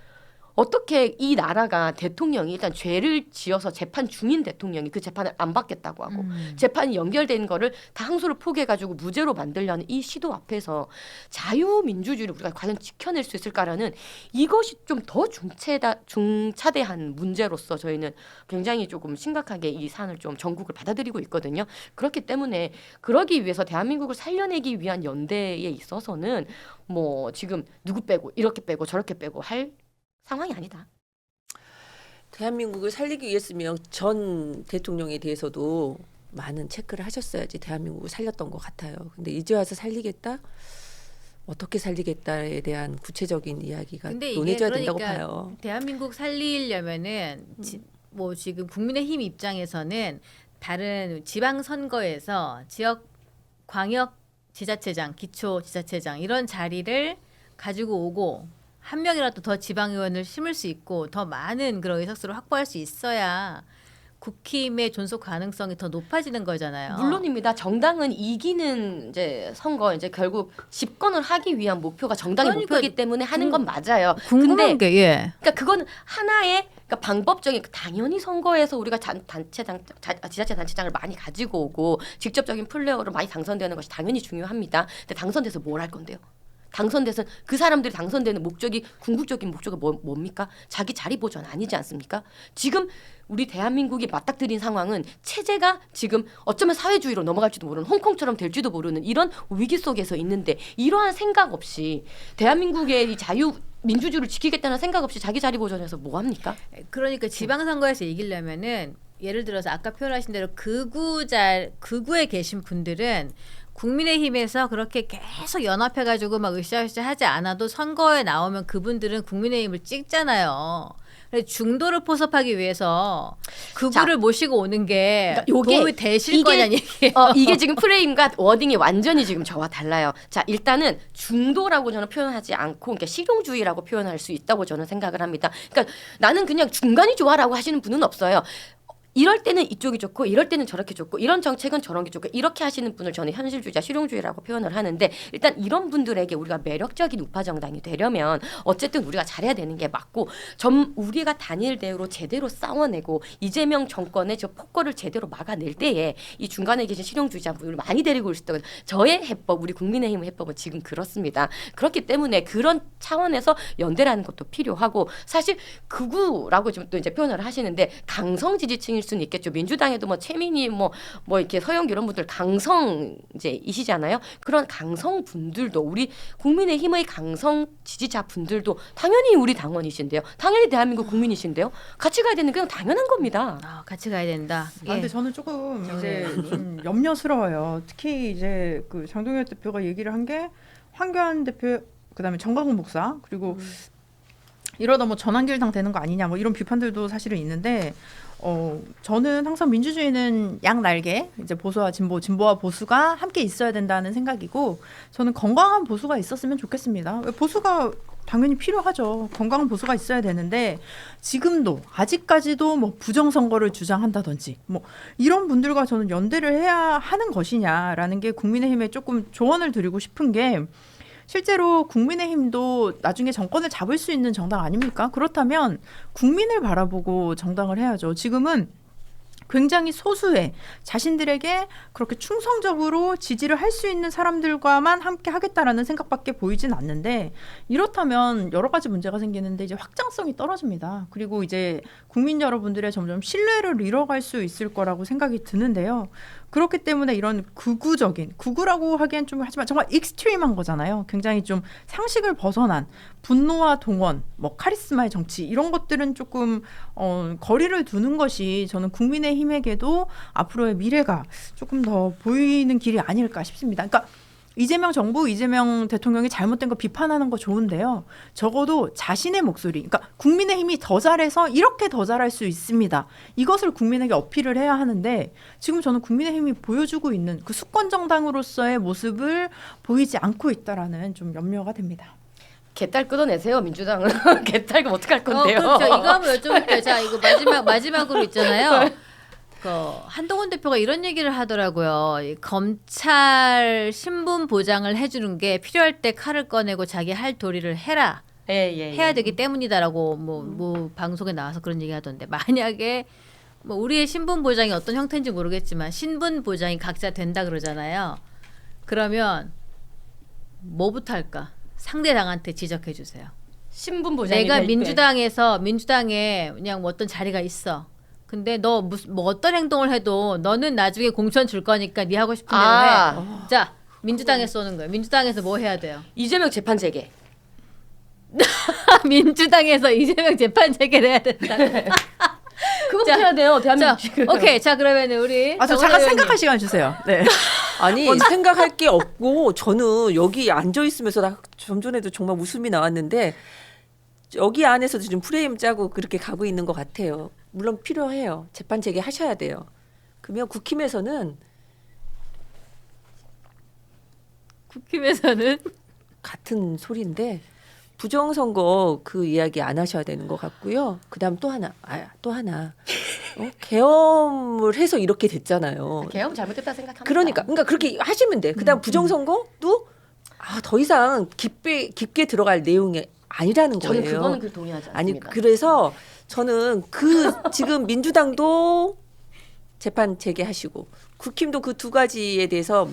어떻게 이 나라가 대통령이 일단 죄를 지어서 재판 중인 대통령이 그 재판을 안 받겠다고 하고 재판이 연결된 거를 다 항소를 포기해가지고 무죄로 만들려는 이 시도 앞에서 자유민주주의를 우리가 과연 지켜낼 수 있을까라는 이것이 좀 더 중차대한 문제로서 저희는 굉장히 조금 심각하게 이 사안을 좀 전국을 받아들이고 있거든요. 그렇기 때문에 그러기 위해서 대한민국을 살려내기 위한 연대에 있어서는 뭐 지금 누구 빼고 이렇게 빼고 저렇게 빼고 할 상황이 아니다. 대한민국을 살리기 위해서면 전 대통령에 대해서도 많은 체크를 하셨어야지 대한민국을 살렸던 것 같아요. 근데 이제 와서 살리겠다? 어떻게 살리겠다에 대한 구체적인 이야기가 근데 이게 논해져야 된다고 그러니까 봐요. 대한민국 살리려면은 뭐 지금 국민의힘 입장에서는 다른 지방 선거에서 지역 광역 지자체장, 기초 지자체장 이런 자리를 가지고 오고 한 명이라도 더 지방 의원을 심을 수 있고 더 많은 그런 의석수를 확보할 수 있어야 국힘의 존속 가능성이 더 높아지는 거잖아요. 물론입니다. 정당은 이기는 이제 선거 이제 결국 집권을 하기 위한 목표가 정당의 그러니까 목표이기 때문에 하는 건 맞아요. 궁금한 근데 게 예. 그러니까 그건 하나의 그러니까 방법적인 당연히 선거에서 우리가 지자체 단체장을 많이 가지고 오고 직접적인 플레이어로 많이 당선되는 것이 당연히 중요합니다. 근데 당선돼서 뭘 할 건데요? 당선돼서 그 사람들이 당선되는 목적이 궁극적인 목적이 뭡니까? 자기 자리 보전 아니지 않습니까? 지금 우리 대한민국이 맞닥뜨린 상황은 체제가 지금 어쩌면 사회주의로 넘어갈지도 모르는 홍콩처럼 될지도 모르는 이런 위기 속에서 있는데 이러한 생각 없이 대한민국의 이 자유 민주주의를 지키겠다는 생각 없이 자기 자리 보전해서 뭐 합니까? 그러니까 지방선거에서 이기려면은 예를 들어서 아까 표현하신 대로 극우에 계신 분들은 국민의힘에서 그렇게 계속 연합해가지고 막 으쌰으쌰 하지 않아도 선거에 나오면 그분들은 국민의힘을 찍잖아요. 그래서 중도를 포섭하기 위해서 극우를 모시고 오는 게 그러니까 요게 도움이 되실 거냐는 얘기예요. 이게 지금 프레임과 워딩이 완전히 지금 저와 달라요. 자, 일단은 중도라고 저는 표현하지 않고 그러니까 실용주의라고 표현할 수 있다고 저는 생각을 합니다. 그러니까 나는 그냥 중간이 좋아라고 하시는 분은 없어요. 이럴 때는 이쪽이 좋고 이럴 때는 저렇게 좋고 이런 정책은 저런 게 좋고 이렇게 하시는 분을 저는 현실주의자 실용주의라고 표현을 하는데 일단 이런 분들에게 우리가 매력적인 우파 정당이 되려면 어쨌든 우리가 잘해야 되는 게 맞고 우리가 단일 대우로 제대로 싸워내고 이재명 정권의 저 폭거를 제대로 막아낼 때에 이 중간에 계신 실용주의자 분을 많이 데리고 올 수 있다고 저의 해법 우리 국민의힘 해법은 지금 그렇습니다. 그렇기 때문에 그런 차원에서 연대라는 것도 필요하고 사실 극우라고 지금 또 이제 표현을 하시는데 강성 지지층일 수는 있겠죠. 민주당에도 뭐 최민희 뭐 이렇게 서영교 이런 분들 강성 이제이시잖아요. 그런 강성 분들도 우리 국민의힘의 강성 지지자 분들도 당연히 우리 당원이신데요. 당연히 대한민국 국민이신데요. 같이 가야 되는 건 당연한 겁니다. 같이 가야 된다. 아, 근데 저는 조금 이제 좀 염려스러워요. 특히 이제 그 장동혁 대표가 얘기를 한 게 황교안 대표 그다음에 정광훈 목사 그리고 이러다 뭐 전환길당 되는 거 아니냐 뭐 이런 비판들도 사실은 있는데 저는 항상 민주주의는 양날개 이제 보수와 진보와 보수가 함께 있어야 된다는 생각이고 저는 건강한 보수가 있었으면 좋겠습니다. 보수가 당연히 필요하죠. 건강한 보수가 있어야 되는데 지금도 아직까지도 뭐 부정선거를 주장한다든지 뭐 이런 분들과 저는 연대를 해야 하는 것이냐라는 게 국민의힘에 조금 조언을 드리고 싶은 게 실제로 국민의힘도 나중에 정권을 잡을 수 있는 정당 아닙니까? 그렇다면 국민을 바라보고 정당을 해야죠. 지금은 굉장히 소수의 자신들에게 그렇게 충성적으로 지지를 할 수 있는 사람들과만 함께 하겠다라는 생각밖에 보이진 않는데 이렇다면 여러 가지 문제가 생기는데 이제 확장성이 떨어집니다. 그리고 이제 국민 여러분들의 점점 신뢰를 잃어갈 수 있을 거라고 생각이 드는데요. 그렇기 때문에 이런 극우라고 하기엔 좀 하지만 정말 익스트림한 거잖아요. 굉장히 좀 상식을 벗어난 분노와 동원, 뭐 카리스마의 정치 이런 것들은 조금 거리를 두는 것이 저는 국민의힘에게도 앞으로의 미래가 조금 더 보이는 길이 아닐까 싶습니다. 그러니까 이재명 정부, 이재명 대통령이 잘못된 거 비판하는 거 좋은데요. 적어도 자신의 목소리, 그러니까 국민의힘이 더 잘해서 이렇게 더 잘할 수 있습니다. 이것을 국민에게 어필을 해야 하는데 지금 저는 국민의힘이 보여주고 있는 그 수권 정당으로서의 모습을 보이지 않고 있다라는 좀 염려가 됩니다. 개딸 끊어내세요 민주당은. 개딸 그럼 어떡할 건데요? 그렇죠. 이거 한번 여쭤볼게요. 자, 이거 마지막으로 있잖아요. 한동훈 대표가 이런 얘기를 하더라고요. 이 검찰 신분 보장을 해주는 게 필요할 때 칼을 꺼내고 자기 할 도리를 해라. 해야 되기 때문이다라고 뭐 방송에 나와서 그런 얘기 하던데 만약에 뭐 우리의 신분 보장이 어떤 형태인지 모르겠지만 신분 보장이 각자 된다 그러잖아요. 그러면 뭐부터 할까? 상대당한테 지적해 주세요. 신분 보장이 내가 될 때. 민주당에 그냥 뭐 어떤 자리가 있어. 근데 너 뭐 어떤 행동을 해도 너는 나중에 공천 줄 거니까 네 하고 싶은 대로 해. 자, 민주당에서 쏘는 거예요. 민주당에서 뭐 해야 돼요? 이재명 재판 재개. 민주당에서 이재명 재판 재개를 해야 된다. 그것도 자, 해야 돼요. 자, 대한민국. 오케이. 자, 그러면은 우리 저 정은혜 잠깐 의원님. 생각할 시간 주세요. 네. 아니 생각할 게 없고 저는 여기 앉아 있으면서 나 좀 전에도 정말 웃음이 나왔는데 여기 안에서도 지금 프레임 짜고 그렇게 가고 있는 것 같아요. 물론 필요해요. 재판 재개하셔야 돼요. 그러면 국힘에서는 국힘에서는 같은 소리인데 부정선거 그 이야기 안 하셔야 되는 것 같고요. 그다음 또 하나, 계엄을 해서 이렇게 됐잖아요. 개혁 잘못됐다 생각합니다. 그러니까 그렇게 하시면 돼. 그다음 부정선거도 더 이상 깊게 들어갈 내용이 아니라는 저는 거예요. 그거는 그 동의하지 아니 않습니다. 그래서 저는 지금 민주당도 재판 재개하시고 국힘도 그 두 가지에 대해서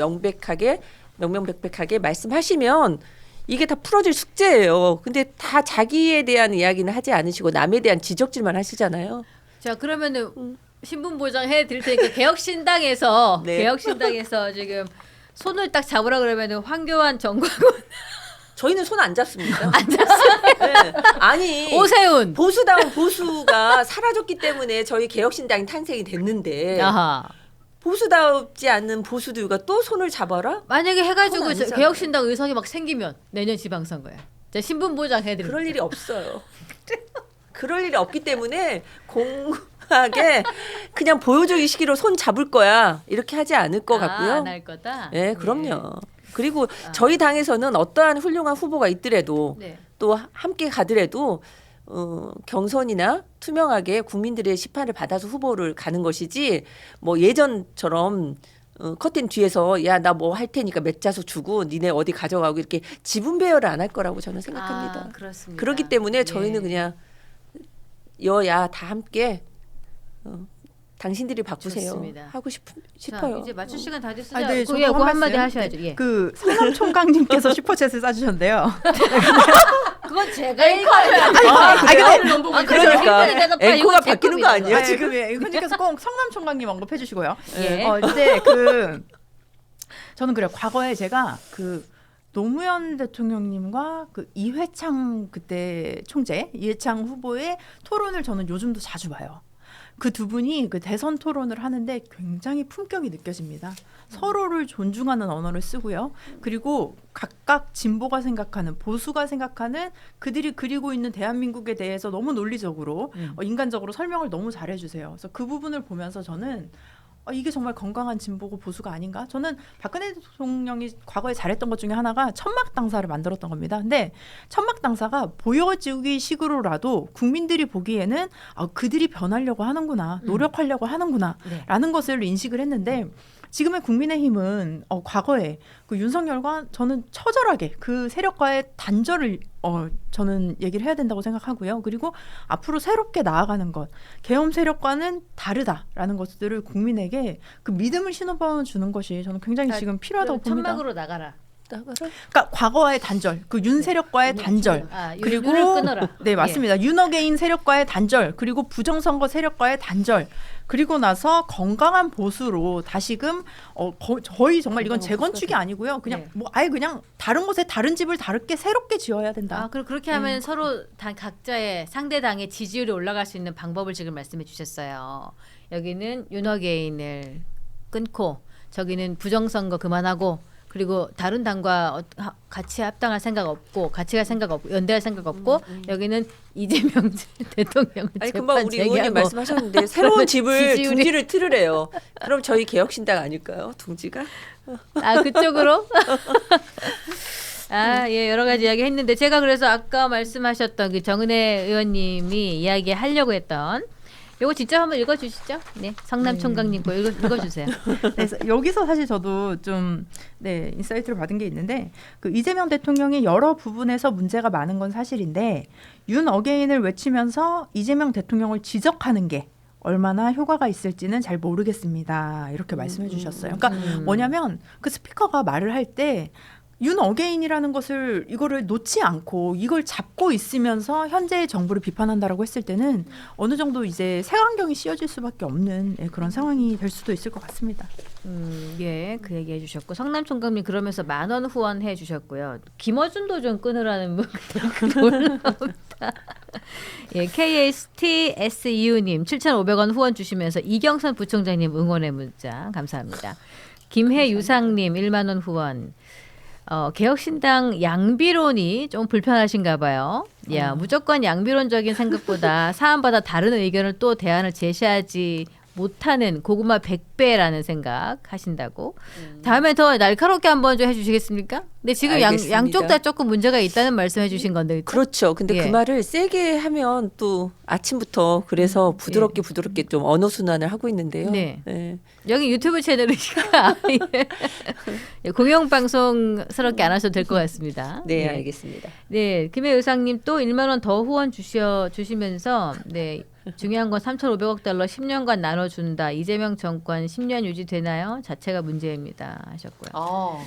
명명백백하게 말씀하시면 이게 다 풀어질 숙제예요. 근데 다 자기에 대한 이야기는 하지 않으시고 남에 대한 지적질만 하시잖아요. 자, 그러면은 신분 보장해 드릴 테니까 개혁신당에서 네. 개혁신당에서 지금 손을 딱 잡으라 그러면은 황교안 정광훈 저희는 손 안 잡습니다. 안 잡어요. 네. 아니 오세훈 보수다운 보수가 사라졌기 때문에 저희 개혁신당이 탄생이 됐는데 아하. 보수답지 않는 보수들과 또 손을 잡아라? 만약에 해가지고 그건 아니잖아요. 개혁신당 의석이 막 생기면 내년 지방선거에 자, 신분 보장해 드릴 그럴 일이 없어요. 그럴 일이 없기 때문에 공하게 그냥 보여주기 시기로 손 잡을 거야 이렇게 하지 않을 것 같고요. 안할 거다. 네, 그럼요. 그리고 저희 당에서는 어떠한 훌륭한 후보가 있더라도 네. 또 함께 가더라도 경선이나 투명하게 국민들의 심판을 받아서 후보를 가는 것이지 뭐 예전처럼 커튼 뒤에서 야 나 뭐 할 테니까 몇 자소 주고 니네 어디 가져가고 이렇게 지분 배열을 안 할 거라고 저는 생각합니다. 그렇습니다. 그렇기 때문에 저희는 예. 그냥 여야 다 함께 당신들이 바꾸세요 좋습니다. 하고 자, 싶어요. 이제 맞출 시간 다 됐어요. 아, 네, 그, 저도 예, 그 한 한마디 말씀. 하셔야죠. 예. 그 성남 총각님께서 슈퍼챗을 쏴주셨는데요. 그건 제가 읽어요. 그러니까 앵커가 바뀌는 거 아니에요? 지금 앵커님께서 꼭 성남 총각님 언급해 주시고요. 예. 이제 저는 그래요. 과거에 제가 노무현 대통령님과 이회창 그때 총재 이회창 후보의 토론을 저는 요즘도 자주 봐요. 그 두 분이 대선 토론을 하는데 굉장히 품격이 느껴집니다. 서로를 존중하는 언어를 쓰고요. 그리고 각각 진보가 생각하는 보수가 생각하는 그들이 그리고 있는 대한민국에 대해서 너무 논리적으로 인간적으로 설명을 너무 잘해주세요. 그래서 그 부분을 보면서 저는 이게 정말 건강한 진보고 보수가 아닌가? 저는 박근혜 대통령이 과거에 잘했던 것 중에 하나가 천막 당사를 만들었던 겁니다. 근데 천막 당사가 보여지기 식으로라도 국민들이 보기에는 그들이 변하려고 하는구나, 노력하려고 하는구나 네. 라는 것을 인식을 했는데 지금의 국민의힘은 과거에 윤석열과 저는 처절하게 그 세력과의 단절을 저는 얘기를 해야 된다고 생각하고요. 그리고 앞으로 새롭게 나아가는 것, 계엄 세력과는 다르다라는 것들을 국민에게 그 믿음을 신호주는 것이 저는 굉장히 지금 필요하다고 봅니다. 천막으로 나가라. 그러니까 과거와의 단절, 윤 세력과의 단절, 그리고 윤을 끊어라. 네 맞습니다. 윤어게인 세력과의 단절, 그리고 부정선거 세력과의 단절, 그리고 나서 건강한 보수로 다시금 저희 정말 이건 재건축이 아니고요. 그냥 네. 아예 그냥 다른 곳에 다른 집을 다르게 새롭게 지어야 된다. 그리고 그렇게 하면 서로 각자의 상대 당의 지지율이 올라갈 수 있는 방법을 지금 말씀해 주셨어요. 여기는 윤어게인을 끊고 저기는 부정선거 그만하고 그리고 다른 당과 같이 합당할 생각 없고 같이 갈 생각 없고 연대할 생각 없고 여기는 이재명 대통령을 아니 재판 금방 우리 의원님 재개하고 말씀하셨는데 새로운 집을 지지율이- 둥지를 틀으래요. 그럼 저희 개혁신당 아닐까요? 둥지가? 그쪽으로 예 여러 가지 이야기 했는데 제가 그래서 아까 말씀하셨던 그 정은혜 의원님이 이야기 하려고 했던 요거 진짜 한번 읽어주시죠. 네, 성남 총각님 거 읽어주세요. 그래서 여기서 사실 저도 좀 인사이트를 받은 게 있는데 이재명 대통령이 여러 부분에서 문제가 많은 건 사실인데 윤 어게인을 외치면서 이재명 대통령을 지적하는 게 얼마나 효과가 있을지는 잘 모르겠습니다. 이렇게 말씀해 주셨어요. 그러니까 뭐냐면 그 스피커가 말을 할 때 윤 어게인이라는 것을 이거를 놓지 않고 이걸 잡고 있으면서 현재의 정부를 비판한다라고 했을 때는 어느 정도 이제 색안경이 씌워질 수밖에 없는 그런 상황이 될 수도 있을 것 같습니다. 예, 그 얘기 해주셨고 성남 총각님 그러면서 10,000원 후원해 주셨고요. 김어준도 좀 끊으라는 분이 올라옵니다. 예, KSTSU님 7,500원 후원 주시면서 이경선 부총장님 응원의 문자 감사합니다. 김해유상님 10,000원 후원. 개혁신당 양비론이 좀 불편하신가 봐요. 야, 무조건 양비론적인 생각보다 사안마다 다른 의견을 또 대안을 제시하지 못하는 고구마 100배라는 생각 하신다고. 다음에 더 날카롭게 한번 좀 해주시겠습니까? 근데 지금 알겠습니다. 양쪽 다 조금 문제가 있다는 말씀해 주신 건데. 그렇죠? 그렇죠. 근데 예. 그 말을 세게 하면 또 아침부터 그래서 부드럽게 부드럽게 좀 언어 순환을 하고 있는데요. 네. 네. 여기 유튜브 채널이니까 예, 공영방송스럽게 안 하셔도 될 것 같습니다. 네, 예. 알겠습니다. 네, 김혜의상님 또 1만 원 더 후원 주시면서 네 중요한 건 3,500억 달러 10년간 나눠준다. 이재명 정권 10년 유지되나요? 자체가 문제입니다. 하셨고요.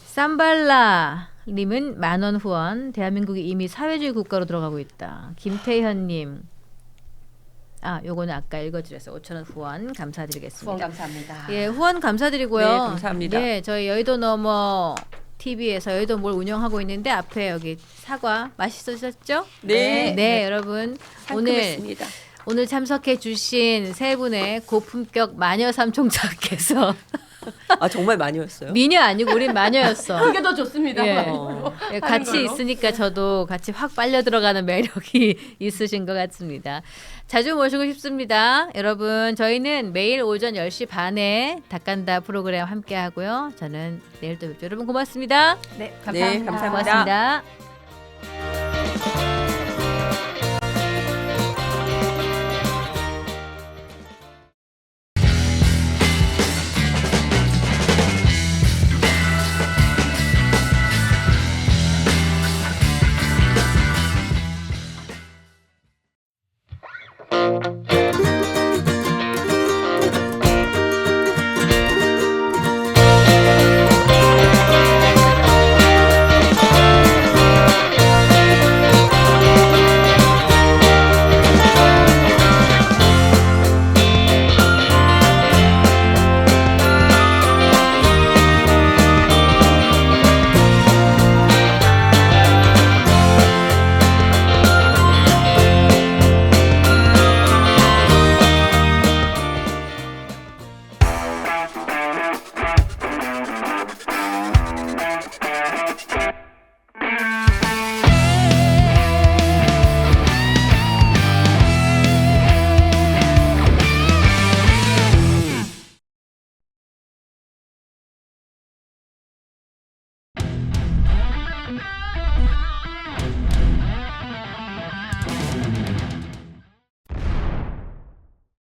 쌈발라님은 10,000원 후원. 대한민국이 이미 사회주의 국가로 들어가고 있다. 김태현님. 요거는 아까 읽어드렸어. 5,000원 후원 감사드리겠습니다. 후원 감사합니다. 예, 후원 감사드리고요. 네, 감사합니다. 예, 저희 여의도 너머 TV에서 여의도 몰 운영하고 있는데 앞에 여기 사과 맛있으셨죠? 네. 네, 여러분 상큼했습니다. 오늘 참석해 주신 세 분의 고품격 마녀 삼총사께서 정말 많이 왔어요. 미녀 아니고 우린 마녀였어. 그게 더 좋습니다. 예. 어. 예, 같이 걸로. 있으니까 저도 같이 확 빨려 들어가는 매력이 있으신 것 같습니다. 자주 모시고 싶습니다. 여러분 저희는 매일 오전 10시 반에 닭간다 프로그램 함께 하고요. 저는 내일 또 뵙죠. 여러분 고맙습니다. 네, 네, 감사합니다. 고맙습니다.